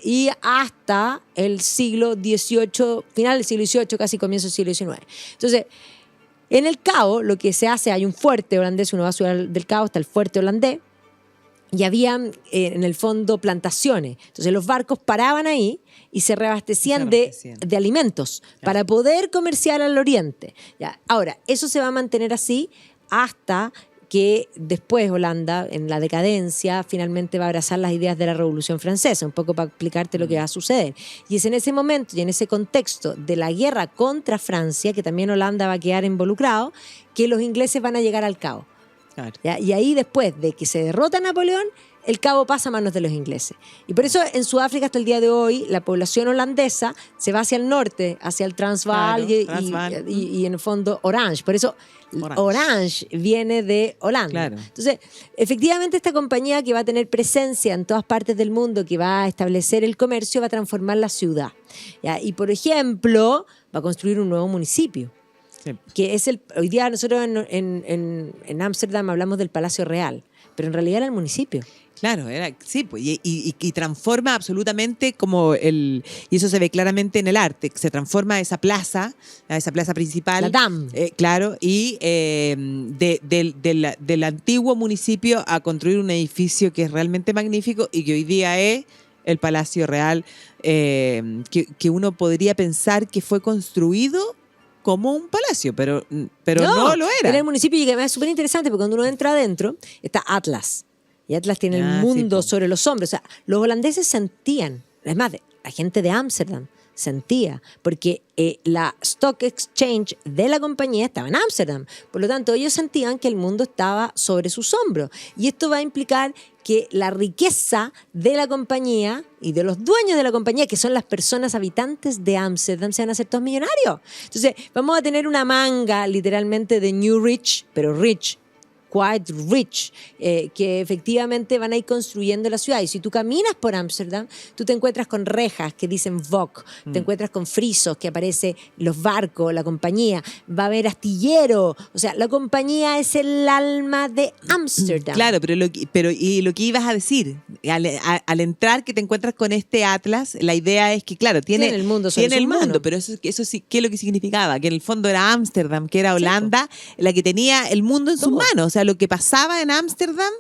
y hasta el siglo XVIII, final del siglo XVIII, casi comienzo del siglo XIX. Entonces, en el Cabo, lo que se hace, hay un fuerte holandés, uno va a Ciudad del Cabo, está el fuerte holandés, y había en el fondo plantaciones. Entonces los barcos paraban ahí y se reabastecían de alimentos para poder comerciar al oriente. ¿Ya? Ahora, eso se va a mantener así hasta que después Holanda, en la decadencia, finalmente va a abrazar las ideas de la Revolución Francesa, un poco para explicarte lo que va a suceder. Y es en ese momento y en ese contexto de la guerra contra Francia, que también Holanda va a quedar involucrado, que los ingleses van a llegar al Cabo. Claro. Y ahí, después de que se derrota Napoleón, el Cabo pasa a manos de los ingleses. Y por eso en Sudáfrica hasta el día de hoy la población holandesa se va hacia el norte, hacia el Transvaal, y en el fondo Orange. Por eso Orange viene de Holanda. Claro. Entonces, efectivamente esta compañía que va a tener presencia en todas partes del mundo, que va a establecer el comercio, va a transformar la ciudad. ¿Ya? Y por ejemplo, va a construir un nuevo municipio. Sí. Que es hoy día nosotros en Ámsterdam hablamos del Palacio Real, pero en realidad era el municipio. Claro, sí, pues, y transforma absolutamente como y eso se ve claramente en el arte, se transforma esa plaza principal. La Dam. Claro, y del antiguo municipio a construir un edificio que es realmente magnífico y que hoy día es el Palacio Real, que uno podría pensar que fue construido como un palacio, pero no lo era. Era el municipio y que es súper interesante porque cuando uno entra adentro está Atlas. y Atlas tiene el Sí, mundo po. sobre los hombros. O sea, los holandeses sentían, es más, la gente de Ámsterdam sentía, porque la Stock Exchange de la compañía estaba en Ámsterdam. Por lo tanto, ellos sentían que el mundo estaba sobre sus hombros. Y esto va a implicar que la riqueza de la compañía y de los dueños de la compañía, que son las personas habitantes de Ámsterdam, se van a hacer todos millonarios. Entonces, vamos a tener una manga literalmente de New Rich, pero rich, quite rich, que efectivamente van a ir construyendo la ciudad. Y si tú caminas por Ámsterdam, tú te encuentras con rejas que dicen VOC, te encuentras con frisos que aparecen los barcos, la compañía, va a haber astillero. O sea, la compañía es el alma de Ámsterdam. Claro, pero y lo que ibas a decir, al entrar que te encuentras con este Atlas, la idea es que, claro, tiene el mundo sobre tiene sus el mundo, manos. pero eso sí, ¿qué es lo que significaba? Que en el fondo era Ámsterdam, que era Holanda, la que tenía el mundo en sus Todo. manos. O sea, lo que pasaba en Ámsterdam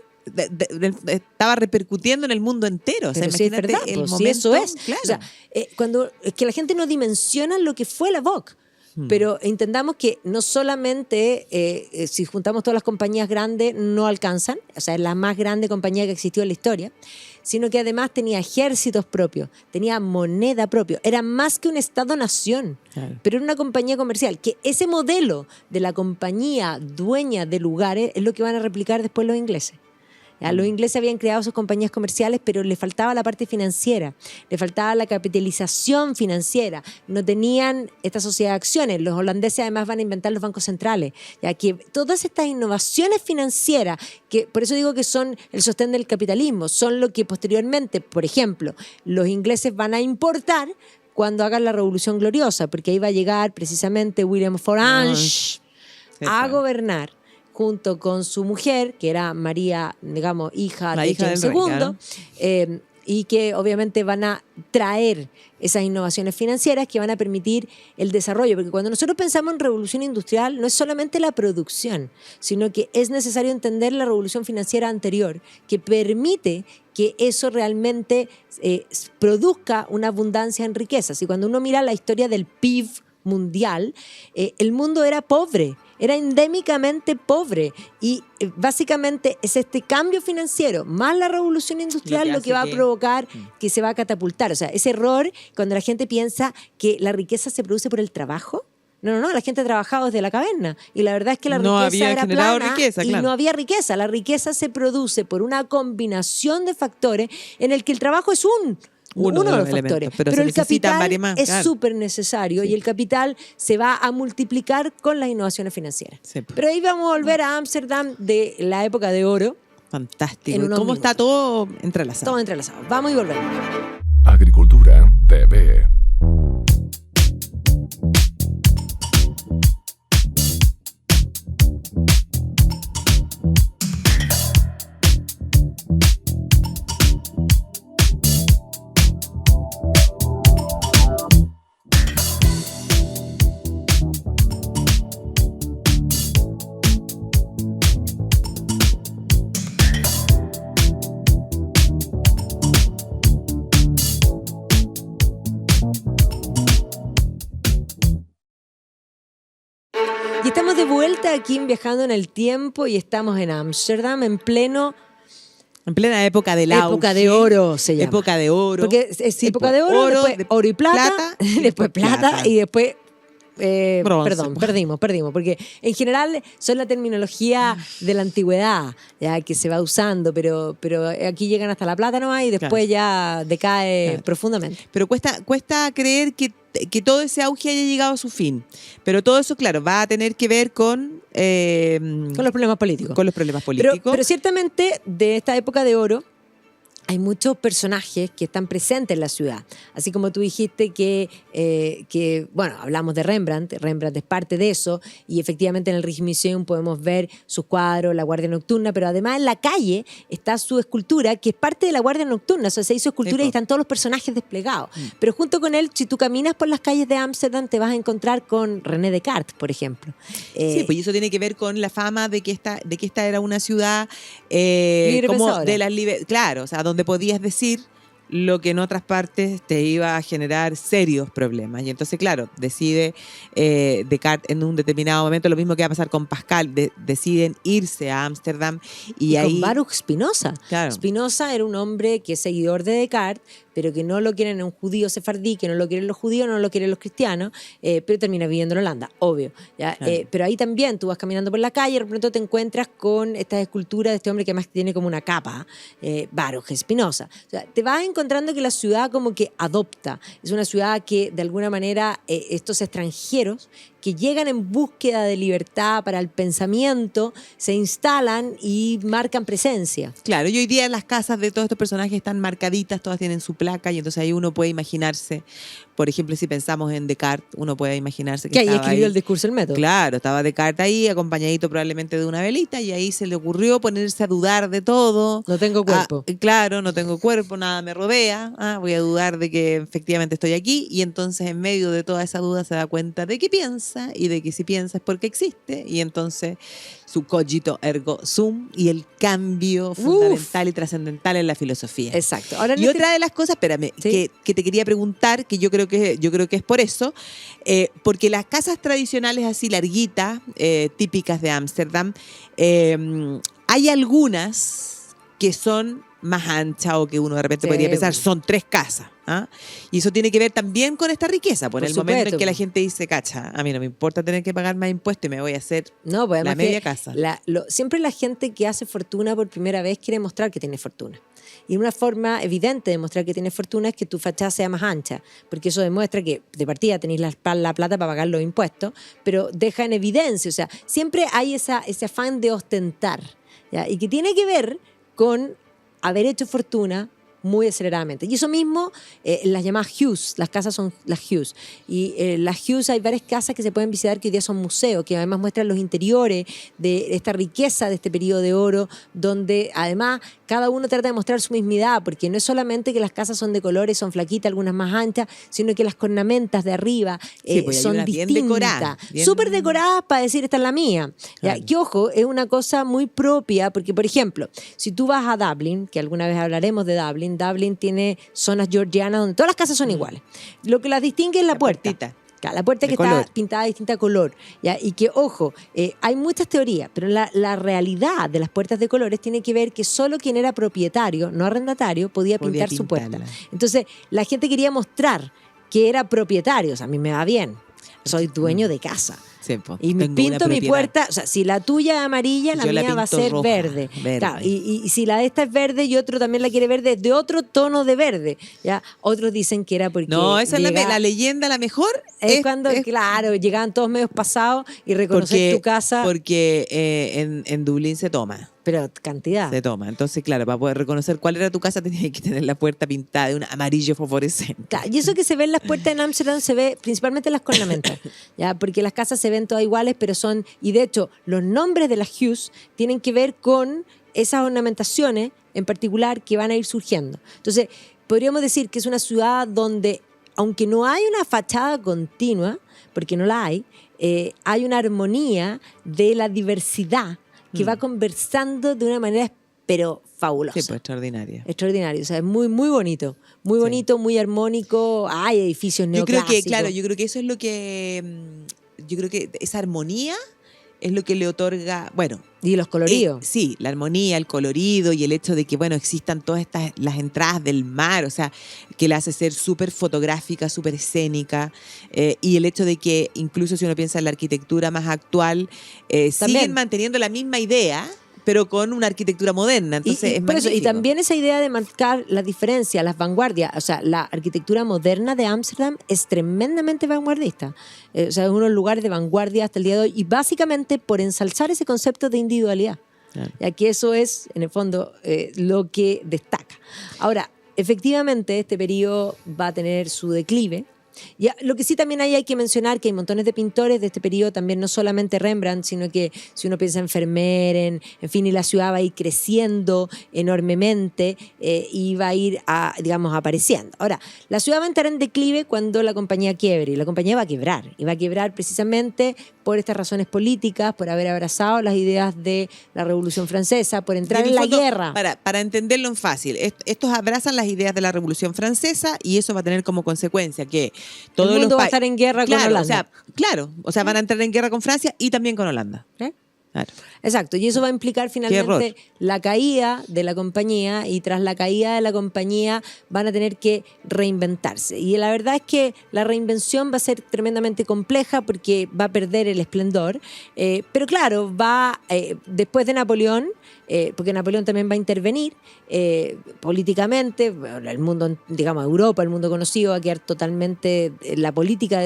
estaba repercutiendo en el mundo entero. O sea, Pero sí es imagínate verdad, el pues, momento. sí, eso es. Claro. O sea, cuando es que la gente no dimensiona lo que fue la VOC. Pero entendamos que no solamente si juntamos todas las compañías grandes no alcanzan, o sea, es la más grande compañía que existió en la historia, sino que además tenía ejércitos propios, tenía moneda propia, era más que un Estado-nación, Claro. pero era una compañía comercial, que ese modelo de la compañía dueña de lugares es lo que van a replicar después los ingleses. Ya, los ingleses habían creado sus compañías comerciales, pero les faltaba la parte financiera, les faltaba la capitalización financiera, no tenían esta sociedad de acciones. Los holandeses además van a inventar los bancos centrales, ya que todas estas innovaciones financieras, que por eso digo que son el sostén del capitalismo, son lo que posteriormente, por ejemplo, los ingleses van a importar cuando hagan la Revolución Gloriosa, porque ahí va a llegar precisamente William of Orange a gobernar junto con su mujer, que era María, digamos, hija La de hija James del rey, II, claro. y que obviamente van a traer esas innovaciones financieras que van a permitir el desarrollo, porque cuando nosotros pensamos en revolución industrial no es solamente la producción, sino que es necesario entender la revolución financiera anterior, que permite que eso realmente produzca una abundancia en riquezas. Y cuando uno mira la historia del PIB mundial, el mundo era pobre, era endémicamente pobre, y básicamente es este cambio financiero más la revolución industrial lo que va a provocar que se va a catapultar. O sea, ese error cuando la gente piensa que la riqueza se produce por el trabajo. No, la gente trabajaba desde la caverna y la verdad es que la No riqueza había era generado plana riqueza, y claro. no había riqueza. La riqueza se produce por una combinación de factores en el que el trabajo es uno de los elementos, factores, pero se el necesitan capital varios más, es claro. súper necesario y el capital se va a multiplicar con las innovaciones financieras. Sí, pues. Pero ahí vamos a volver a Ámsterdam de la época de oro, Fantástico. en ¿Y unos cómo está minutos. todo entrelazado? todo entrelazado. Vamos y volvemos. Agricultura TV. Y estamos de vuelta aquí en Viajando en el Tiempo y estamos en Ámsterdam en plena época del época auge. de oro, se llama. Época de oro. Porque es Sí, época pues, de oro, después oro y plata, y después plata y después... Bronce. Perdón, perdimos, porque en general son la terminología de la antigüedad, ya que se va usando, pero aquí llegan hasta la plata nomás y después ya decae Claro. profundamente. Pero cuesta creer que todo ese auge haya llegado a su fin. Pero todo eso, claro, va a tener que ver con Con los problemas políticos. con los problemas políticos. Pero ciertamente de esta época de oro hay muchos personajes que están presentes en la ciudad. Así como tú dijiste que bueno, hablamos de Rembrandt es parte de eso, y efectivamente en el Rijksmuseum podemos ver sus cuadros, la Guardia Nocturna, pero además en la calle está su escultura, que es parte de la Guardia Nocturna. O sea, se hizo escultura y están todos los personajes desplegados. Pero junto con él, si tú caminas por las calles de Ámsterdam, te vas a encontrar con René Descartes, por ejemplo. Sí, pues y eso tiene que ver con la fama de que esta era una ciudad Libre como pensadora. de las claro, o sea, donde podías decir lo que en otras partes te iba a generar serios problemas. Y entonces, claro, decide Descartes en un determinado momento, lo mismo que va a pasar con Pascal, deciden irse a Ámsterdam y ahí... con Baruch Spinoza. Claro. Spinoza era un hombre que es seguidor de Descartes, pero que no lo quieren un judío sefardí, que no lo quieren los judíos, no lo quieren los cristianos, pero termina viviendo en Holanda, obvio. ¿Ya? Claro. Pero ahí también tú vas caminando por la calle y de pronto te encuentras con estas esculturas de este hombre que además tiene como una capa, Baruch Spinoza. O sea, te vas encontrando que la ciudad como que adopta. Es una ciudad que de alguna manera estos extranjeros que llegan en búsqueda de libertad para el pensamiento, se instalan y marcan presencia. Claro, y hoy día las casas de todos estos personajes están marcaditas, todas tienen su placa, y entonces ahí uno puede imaginarse, por ejemplo, si pensamos en Descartes, uno puede imaginarse que Que ahí estaba escribió ahí. el discurso del método. Claro, estaba Descartes ahí, acompañadito probablemente de una velita, y ahí se le ocurrió ponerse a dudar de todo. No tengo cuerpo. Claro, no tengo cuerpo, nada me rodea, voy a dudar de que efectivamente estoy aquí, y entonces en medio de toda esa duda se da cuenta de que piensa, y de que si piensa es porque existe, y entonces su cogito ergo sum, y el cambio fundamental y trascendental en la filosofía. Exacto. Ahora, Y otra de las cosas, espérame, ¿Sí? que te quería preguntar, que yo creo que es por eso, porque las casas tradicionales así larguitas, típicas de Ámsterdam, hay algunas que son más anchas o que uno de repente Sí, podría pensar, bueno. son 3 casas. Y eso tiene que ver también con esta riqueza, por el momento supuesto, en que la pues. gente dice, cacha, a mí no me importa tener que pagar más impuestos y me voy a hacer No, pues la además media que casa. siempre la gente que hace fortuna por primera vez quiere mostrar que tiene fortuna. Y una forma evidente de mostrar que tienes fortuna es que tu fachada sea más ancha, porque eso demuestra que de partida tenéis la plata para pagar los impuestos, pero deja en evidencia, o sea, siempre hay ese afán de ostentar, ¿ya? Y que tiene que ver con haber hecho fortuna muy aceleradamente. Y eso mismo, las llamadas Hughes, las casas son las Hughes. Y las Hughes, hay varias casas que se pueden visitar que hoy día son museos, que además muestran los interiores de esta riqueza de este periodo de oro, donde además cada uno trata de mostrar su mismidad, porque no es solamente que las casas son de colores, son flaquitas, algunas más anchas, sino que las cornamentas de arriba Sí, pues hay son unas bien distintas, decoradas, bien- súper decoradas para decir esta es la mía. ¿Ya? Claro. Que ojo, es una cosa muy propia, porque por ejemplo, si tú vas a Dublin, que alguna vez hablaremos de Dublin, Dublin tiene zonas georgianas donde todas las casas son iguales. Lo que las distingue es la puerta. puertita. Claro, la puerta De que color. está pintada de distinta color. ¿Ya? Y que, ojo, hay muchas teorías, pero la realidad de las puertas de colores tiene que ver que solo quien era propietario, no arrendatario, podía Podía pintar su puerta. pintarla. Entonces, la gente quería mostrar que era propietario. O sea, a mí me va bien. Soy dueño de casa. Sí, pues, Y me tengo pinto una mi propiedad. puerta, o sea, si la tuya es amarilla, la Yo la mía va a pinto ser roja, verde. verde. Claro, y si la de esta es verde y otro también la quiere verde, de otro tono de verde. ¿Ya? Otros dicen que era porque No, esa es llega- la leyenda, la mejor. es cuando, claro, llegaban todos medios pasados y reconocer tu casa, Porque en Dublín se toma. pero cantidad. Se toma. Entonces, claro, para poder reconocer cuál era tu casa, tenías que tener la puerta pintada de un amarillo fosforescente. Claro, y eso que se ve en las puertas en Ámsterdam se ve principalmente en las cornamentas, ¿ya? Porque las casas se ven todas iguales, pero son, y de hecho, los nombres de las Hughes tienen que ver con esas ornamentaciones en particular que van a ir surgiendo. Entonces, podríamos decir que es una ciudad donde, aunque no hay una fachada continua, porque no la hay una armonía de la diversidad que va conversando de una manera, pero fabulosa. Sí, pues extraordinaria. Extraordinario, o sea, es muy, muy bonito. Muy Sí. bonito, muy armónico. Hay edificios Yo creo neoclásicos. que, claro, yo creo que eso es lo que. Yo creo que esa armonía es lo que le otorga. Bueno. Y los coloridos. Sí, la armonía, el colorido y el hecho de que, bueno, existan todas las entradas del mar, o sea, que la hace ser súper fotográfica, súper escénica, y el hecho de que incluso si uno piensa en la arquitectura más actual, siguen manteniendo la misma idea, pero con una arquitectura moderna, entonces es por eso, y magnífico. también esa idea de marcar la diferencia, las vanguardias, o sea, la arquitectura moderna de Ámsterdam es tremendamente vanguardista. O sea, es uno de los lugares de vanguardia hasta el día de hoy, y básicamente por ensalzar ese concepto de individualidad. Claro. Ya que eso es, en el fondo, lo que destaca. Ahora, efectivamente, este periodo va a tener su declive, Lo que sí también hay que mencionar que hay montones de pintores de este periodo, también no solamente Rembrandt, sino que si uno piensa en Vermeer, en fin, y la ciudad va a ir creciendo enormemente y va a ir, digamos, apareciendo. Ahora, la ciudad va a entrar en declive cuando la compañía quiebre, y la compañía va a quebrar, y va a quebrar precisamente por estas razones políticas, por haber abrazado las ideas de la Revolución Francesa, por entrar en la guerra. Para entenderlo en fácil, estos abrazan las ideas de la Revolución Francesa y eso va a tener como consecuencia que todos el mundo los va a estar en guerra con Holanda. O sea, van a entrar en guerra con Francia y también con Holanda. Claro. Exacto, y eso va a implicar finalmente la caída de la compañía, y tras la caída de la compañía van a tener que reinventarse. Y la verdad es que la reinvención va a ser tremendamente compleja porque va a perder el esplendor, pero claro, después de Napoleón, porque Napoleón también va a intervenir políticamente, el mundo, digamos, Europa, el mundo conocido, va a quedar totalmente la política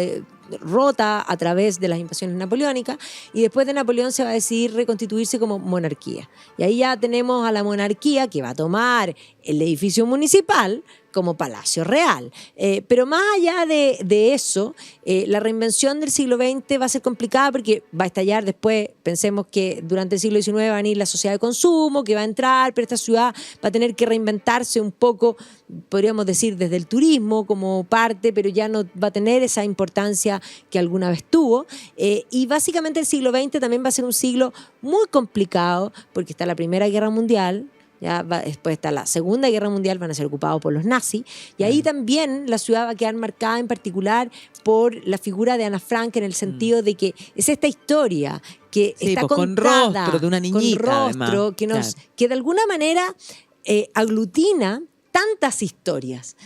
rota a través de las invasiones napoleónicas, y después de Napoleón se va a decidir reconstituirse como monarquía. Y ahí ya tenemos a la monarquía que va a tomar el edificio municipal como Palacio Real. Pero más allá de eso, la reinvención del siglo XX va a ser complicada porque va a estallar después. Pensemos que durante el siglo XIX va a venir la sociedad de consumo, que va a entrar, pero esta ciudad va a tener que reinventarse un poco, podríamos decir, desde el turismo como parte, pero ya no va a tener esa importancia que alguna vez tuvo. Y básicamente el siglo XX también va a ser un siglo muy complicado porque está la Primera Guerra Mundial. Después está la Segunda Guerra Mundial, van a ser ocupados por los nazis, y ahí también la ciudad va a quedar marcada en particular por la figura de Ana Frank, en el sentido de que es esta historia que está contada con rostro de una niñita, con rostro, además. Que de alguna manera aglutina tantas historias,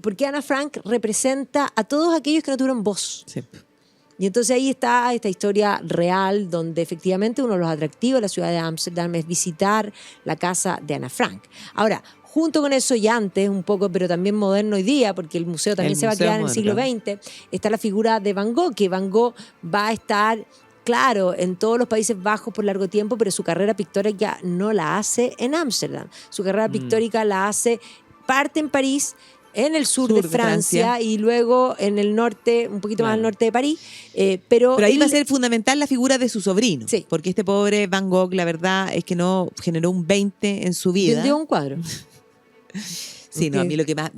porque Ana Frank representa a todos aquellos que no tuvieron voz. Sí. Y entonces ahí está esta historia real donde efectivamente uno de los atractivos de la ciudad de Ámsterdam es visitar la casa de Ana Frank. Ahora, junto con eso, y antes un poco, pero también moderno hoy día, porque el museo también se va a quedar en el siglo XX, está la figura de Van Gogh, que Van Gogh va a estar, claro, en todos los Países Bajos por largo tiempo, pero su carrera pictórica no la hace en Ámsterdam. Su carrera pictórica la hace parte en París, en el sur de Francia y luego en el norte, un poquito más al norte de París. Pero ahí va a ser fundamental la figura de su sobrino, sí, porque este pobre Van Gogh, la verdad es que no generó un 20 en su vida. Vendió un cuadro. Sí, no, a mí lo que más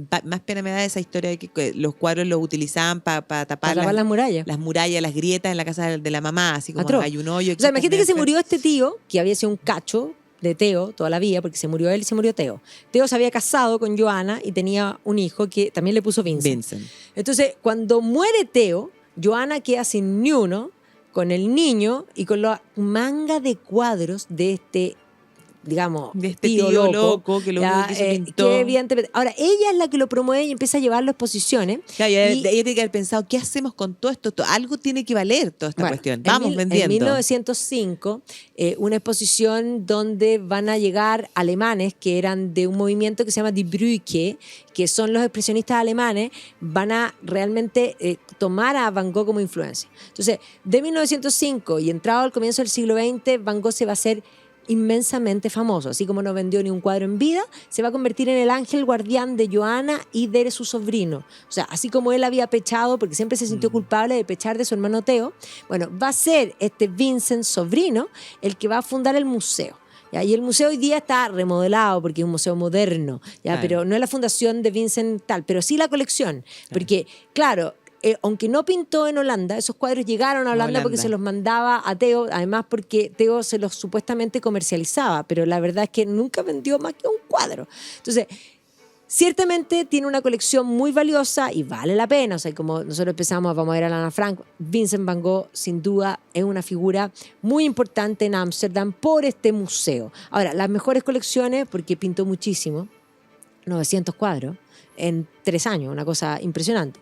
pena me da es esa historia de que los cuadros los utilizaban para tapar las murallas. Las murallas, las grietas en la casa de la mamá, así como hay un hoyo. O sea, imagínate que se murió este tío, que había sido un cacho de Theo toda la vida, porque se murió él y se murió Theo. Theo se había casado con Johanna y tenía un hijo que también le puso Vincent. Entonces, cuando muere Theo, Johanna queda sin ni uno, con el niño y con la manga de cuadros de este, digamos, de este tío loco que lo único que se pintó. Que evidentemente, ahora, ella es la que lo promueve y empieza a llevarlo a exposiciones. Claro, ella tiene que haber pensado, ¿qué hacemos con todo esto? Algo tiene que valer toda esta cuestión. Vamos vendiendo. En 1905, una exposición donde van a llegar alemanes que eran de un movimiento que se llama Die Brücke, que son los expresionistas alemanes, van a realmente tomar a Van Gogh como influencia. Entonces, de 1905 y entrado al comienzo del siglo XX, Van Gogh se va a hacer inmensamente famoso. Así como no vendió ni un cuadro en vida, se va a convertir en el ángel guardián de Johanna y de su sobrino. O sea, así como él había pechado, porque siempre se sintió culpable de pechar de su hermano Theo, bueno, va a ser este Vincent sobrino el que va a fundar el museo. ¿Ya? Y el museo hoy día está remodelado porque es un museo moderno, ¿ya? Claro. Pero no es la fundación de Vincent tal, pero sí la colección. Porque, claro, aunque no pintó en Holanda, esos cuadros llegaron a Holanda porque se los mandaba a Theo, además porque Theo se los supuestamente comercializaba, pero la verdad es que nunca vendió más que un cuadro. Entonces, ciertamente tiene una colección muy valiosa y vale la pena. O sea, como nosotros empezamos, vamos a ver a Ana Frank, Vincent Van Gogh sin duda es una figura muy importante en Ámsterdam por este museo. Ahora, las mejores colecciones, porque pintó muchísimo, 900 cuadros, en 3 años, una cosa impresionante.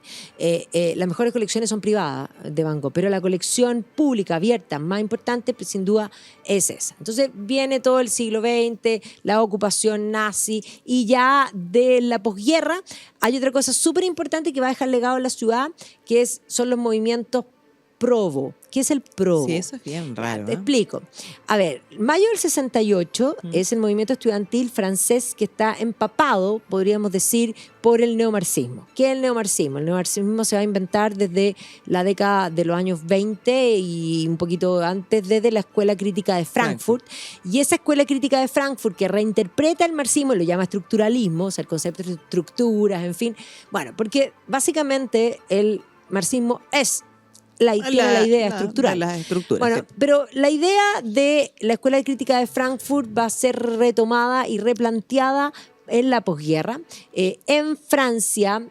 Las mejores colecciones son privadas de Van Gogh, pero la colección pública, abierta, más importante, pues, sin duda, es esa. Entonces viene todo el siglo XX, la ocupación nazi, y ya de la posguerra hay otra cosa súper importante que va a dejar legado en la ciudad, que son los movimientos Provo. ¿Qué es el Provo? Sí, eso es bien raro. Te explico. A ver, mayo del 68 es el movimiento estudiantil francés que está empapado, podríamos decir, por el neomarxismo. ¿Qué es el neomarxismo? El neomarxismo se va a inventar desde la década de los años 20 y un poquito antes, desde la Escuela Crítica de Frankfurt. Y esa Escuela Crítica de Frankfurt que reinterpreta el marxismo y lo llama estructuralismo, o sea, el concepto de estructuras, en fin. Bueno, porque básicamente el marxismo es tiene la idea estructural. Las estructuras. Bueno, Sí. pero la idea de la Escuela de Crítica de Frankfurt va a ser retomada y replanteada en la posguerra. En Francia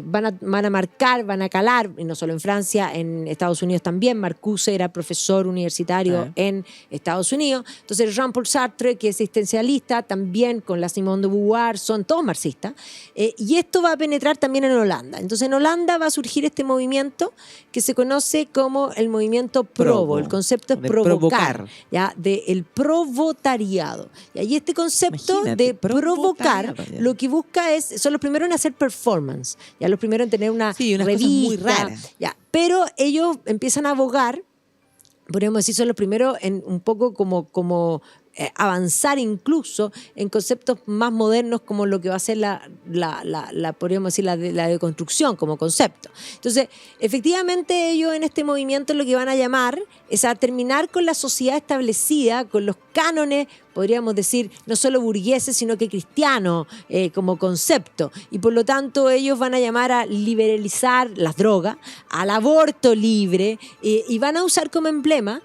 van a marcar, van a calar, y no solo en Francia, en Estados Unidos también. Marcuse era profesor universitario en Estados Unidos. Entonces Jean-Paul Sartre, que es existencialista, también con la Simone de Beauvoir, son todos marxistas. Y esto va a penetrar también en Holanda. Entonces en Holanda va a surgir este movimiento que se conoce como el movimiento Provo. El concepto es de provocar. ¿Ya? El provotariado. Y este concepto Imagínate, de provocar provotariado, ya. lo que busca son los primeros en hacer performance. Ya los primeros en tener una Sí, unas revista. cosas muy raras. Ya, pero ellos empiezan a abogar, podríamos decir, son los primeros en un poco como avanzar incluso en conceptos más modernos como lo que va a ser podríamos decir, la deconstrucción como concepto. Entonces, efectivamente ellos en este movimiento lo que van a llamar es a terminar con la sociedad establecida, con los cánones, podríamos decir, no solo burgueses, sino que cristianos como concepto. Y por lo tanto ellos van a llamar a liberalizar las drogas, al aborto libre, y van a usar como emblema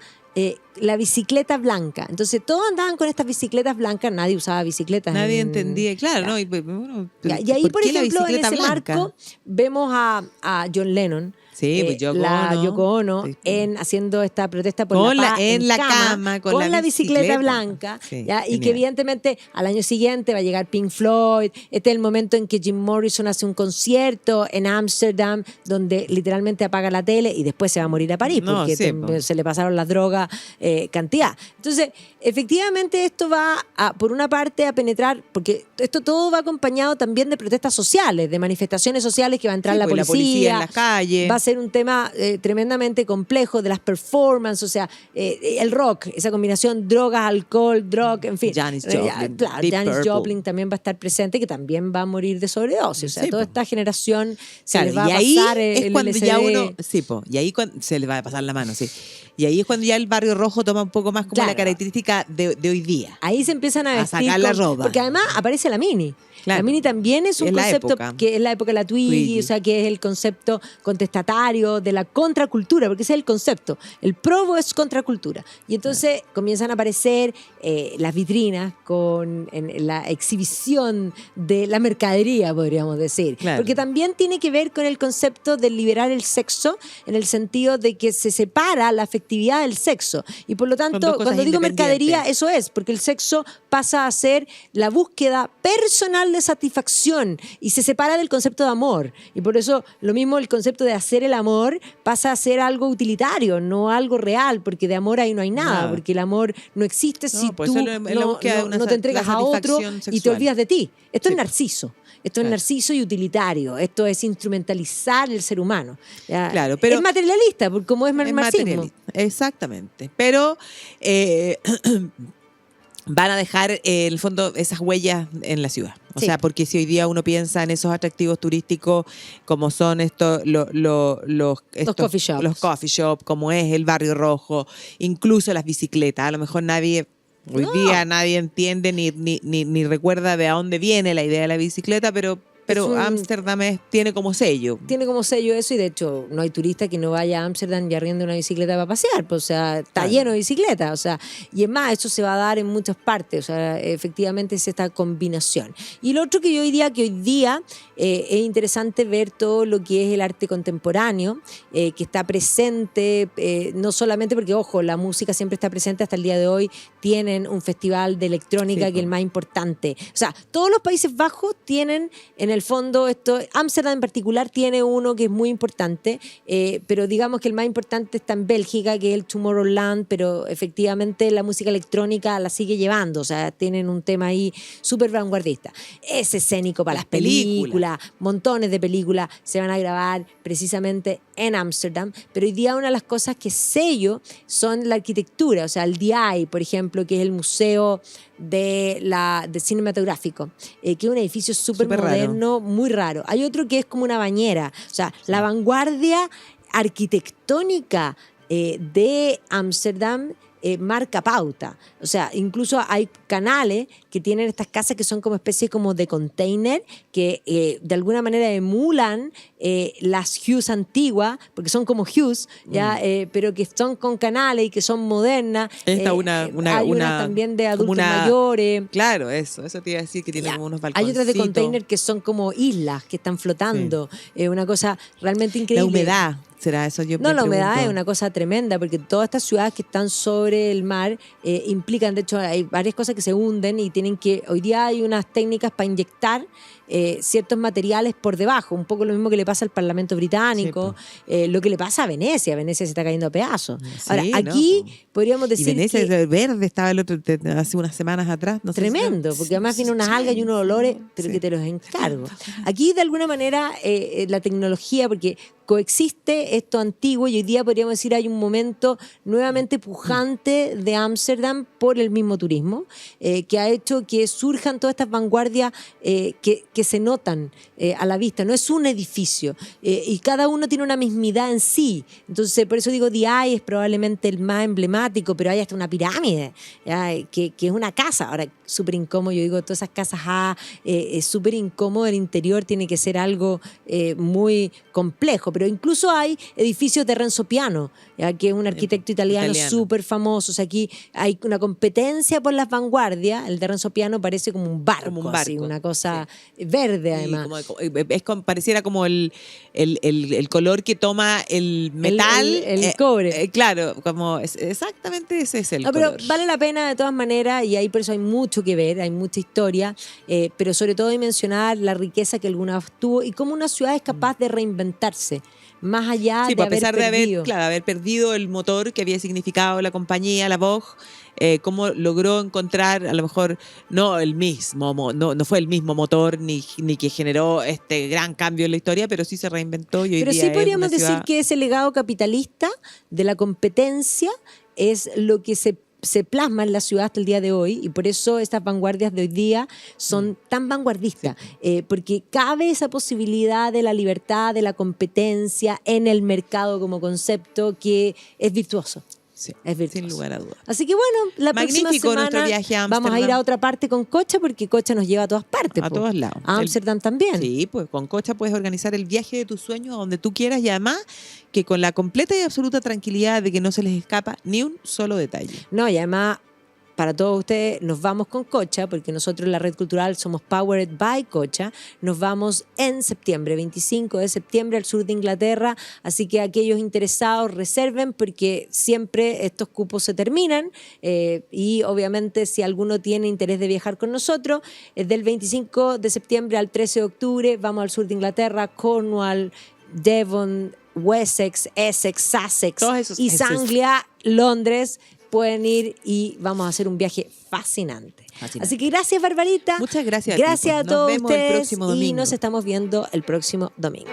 la bicicleta blanca. Entonces todos andaban con estas bicicletas blancas, nadie usaba bicicletas. Nadie entendía, claro, ¿no? Y, bueno, Y ahí, por qué la ejemplo, en bicicleta ese blanca? marco vemos a John Lennon. Sí, pues Yoko Ono Sí. haciendo esta protesta por Con la paz en la cama, con la bicicleta bicicleta. blanca, Sí, ¿ya? Y genial. que evidentemente al año siguiente va a llegar Pink Floyd. Este es el momento en que Jim Morrison hace un concierto en Ámsterdam donde literalmente apaga la tele y después se va a morir a París No, porque sí, po. se le pasaron las drogas cantidad. Entonces, efectivamente esto va por una parte a penetrar, porque esto todo va acompañado también de protestas sociales, de manifestaciones sociales que va a entrar Sí, la pues, policía. en las calles. Va a ser un tema tremendamente complejo de las performances, o sea, el rock, esa combinación drogas, alcohol, drug, en fin. Janis Joplin, Claro, Deep Janis Purple. Joplin también va a estar presente, que también va a morir de sobredosis. O sea, Sí, toda po. esta generación se Claro, les va y a ahí pasar es el cuando ya LSD. uno, sí, po, y ahí se le va a pasar la mano, sí. Y ahí es cuando ya el barrio rojo toma un poco más como Claro. la característica de hoy día. Ahí se empiezan a A vestir sacar la ropa. porque además aparece la Mini. Claro. La Mini también es un Es la concepto época. que es la época de la Twiggy, Twiggy. o sea, que es el concepto contestatario de la contracultura, porque ese es el concepto. El Provo es contracultura. Y entonces comienzan a aparecer las vitrinas en la exhibición de la mercadería, podríamos decir. Claro. Porque también tiene que ver con el concepto de liberar el sexo, en el sentido de que se separa la afectividad del sexo. Y por lo dos tanto, cosas cuando digo mercadería, independientes. eso es, porque el sexo pasa a ser la búsqueda personal de satisfacción y se separa del concepto de amor. Y por eso lo mismo el concepto de hacer el amor pasa a ser algo utilitario, no algo real, porque de amor ahí no hay nada, porque el amor no existe si pues tú eso es la búsqueda de una no te entregas la a otro satisfacción y te sexual. olvidas de ti. Esto Sí. es narciso. Esto es Claro. narciso y utilitario. Esto es instrumentalizar el ser humano. ¿Ya? Claro, pero- es materialista, porque como es Es marxismo. materialista. Exactamente. Pero van a dejar, en el fondo, esas huellas en la ciudad. O Sí. sea, porque si hoy día uno piensa en esos atractivos turísticos como son estos, coffee shops. los coffee shops, como es el Barrio Rojo, incluso las bicicletas. A lo mejor hoy No. día nadie entiende ni recuerda de a dónde viene la idea de la bicicleta, pero Ámsterdam tiene como sello. Tiene como sello eso y de hecho no hay turista que no vaya a Ámsterdam y arriende una bicicleta para pasear, pues, o sea, está Claro. lleno de bicicletas, o sea, y es más, eso se va a dar en muchas partes, o sea, efectivamente es esta combinación. Y lo otro que yo diría que hoy día es interesante ver todo lo que es el arte contemporáneo, que está presente, no solamente porque, ojo, la música siempre está presente hasta el día de hoy, tienen un festival de electrónica Sí, que es el po. más importante. O sea, todos los Países Bajos tienen en el fondo, Ámsterdam en particular tiene uno que es muy importante, pero digamos que el más importante está en Bélgica, que es el Tomorrowland, pero efectivamente la música electrónica la sigue llevando, o sea, tienen un tema ahí súper vanguardista. Es escénico para las películas, montones de películas se van a grabar precisamente en Ámsterdam, pero hoy día una de las cosas que sello son la arquitectura, o sea, el DI, por ejemplo, que es el museo de cinematográfico, que es un edificio súper moderno, muy raro. Hay otro que es como una bañera, o sea, la vanguardia arquitectónica de Ámsterdam marca pauta. O sea, incluso hay canales que tienen estas casas que son como especie como de container que de alguna manera emulan las Hughes antiguas, porque son como Hughes, ¿ya? Pero que son con canales y que son modernas. Hay unas también de adultos mayores. Claro, eso te iba a decir, que tiene como unos balconcitos. Hay otras de container que son como islas que están flotando. Una cosa realmente increíble. La humedad. ¿Será eso? Yo no, la humedad pregunto. es una cosa tremenda porque todas estas ciudades que están sobre el mar implican, de hecho, hay varias cosas que se hunden y tienen que, hoy día hay unas técnicas para inyectar ciertos materiales por debajo, un poco lo mismo que le pasa al Parlamento británico, lo que le pasa a Venecia. Venecia se está cayendo a pedazos. Sí, ahora, aquí podríamos decir y Venecia que verde estaba hace unas semanas atrás. No sé tremendo, porque además vienen unas algas y unos olores, pero que te los encargo. Aquí, de alguna manera, la tecnología, porque coexiste esto antiguo y hoy día podríamos decir hay un momento nuevamente pujante de Ámsterdam por el mismo turismo, que ha hecho que surjan todas estas vanguardias que se notan a la vista. No es un edificio y cada uno tiene una mismidad en sí. Entonces, por eso digo, DI es probablemente el más emblemático, pero hay hasta una pirámide, ¿ya? Que es una casa. Ahora, súper incómodo, yo digo, todas esas casas es súper incómodo, el interior tiene que ser algo muy complejo, pero incluso hay edificios de Renzo Piano, ¿ya? Que es un arquitecto italiano súper famoso. O sea, aquí hay una competencia por las vanguardias. El de Renzo Piano parece como un barco. Así, una cosa verde, además. Pareciera como el color que toma el metal. El cobre. Claro, como exactamente ese es el color. Pero vale la pena de todas maneras, y ahí por eso hay mucho que ver, hay mucha historia, pero sobre todo hay mencionar la riqueza que alguna vez tuvo y cómo una ciudad es capaz de reinventarse. Más allá de haber perdido. De haber perdido el motor que había significado la compañía, la Vogue, cómo logró encontrar, a lo mejor no el mismo, no fue el mismo motor ni que generó este gran cambio en la historia, pero sí se reinventó y hoy pero día sí podríamos es una decir ciudad... que ese legado capitalista de la competencia es lo que se plasma en la ciudad hasta el día de hoy, y por eso estas vanguardias de hoy día son tan vanguardistas, porque cabe esa posibilidad de la libertad, de la competencia en el mercado como concepto que es virtuoso. Sí, es virtuoso. sin lugar a dudas. Así que bueno, la próxima semana nuestro viaje a vamos a ir a otra parte con Cocha, porque Cocha nos lleva a todas partes. A todos lados. A Ámsterdam también. Sí, pues con Cocha puedes organizar el viaje de tus sueños a donde tú quieras, y además que con la completa y absoluta tranquilidad de que no se les escapa ni un solo detalle. No, y además, para todos ustedes, nos vamos con Cocha, porque nosotros en la red cultural somos Powered by Cocha. Nos vamos en septiembre, 25 de septiembre, al sur de Inglaterra. Así que aquellos interesados reserven, porque siempre estos cupos se terminan. Y obviamente, si alguno tiene interés de viajar con nosotros, del 25 de septiembre al 13 de octubre, vamos al sur de Inglaterra, Cornwall, Devon, Wessex, Essex, Sussex, East Anglia, Londres. Pueden ir y vamos a hacer un viaje fascinante. Así que gracias, Barbarita. Muchas gracias. Gracias a todos nos vemos ustedes el próximo domingo. y nos estamos viendo el próximo domingo.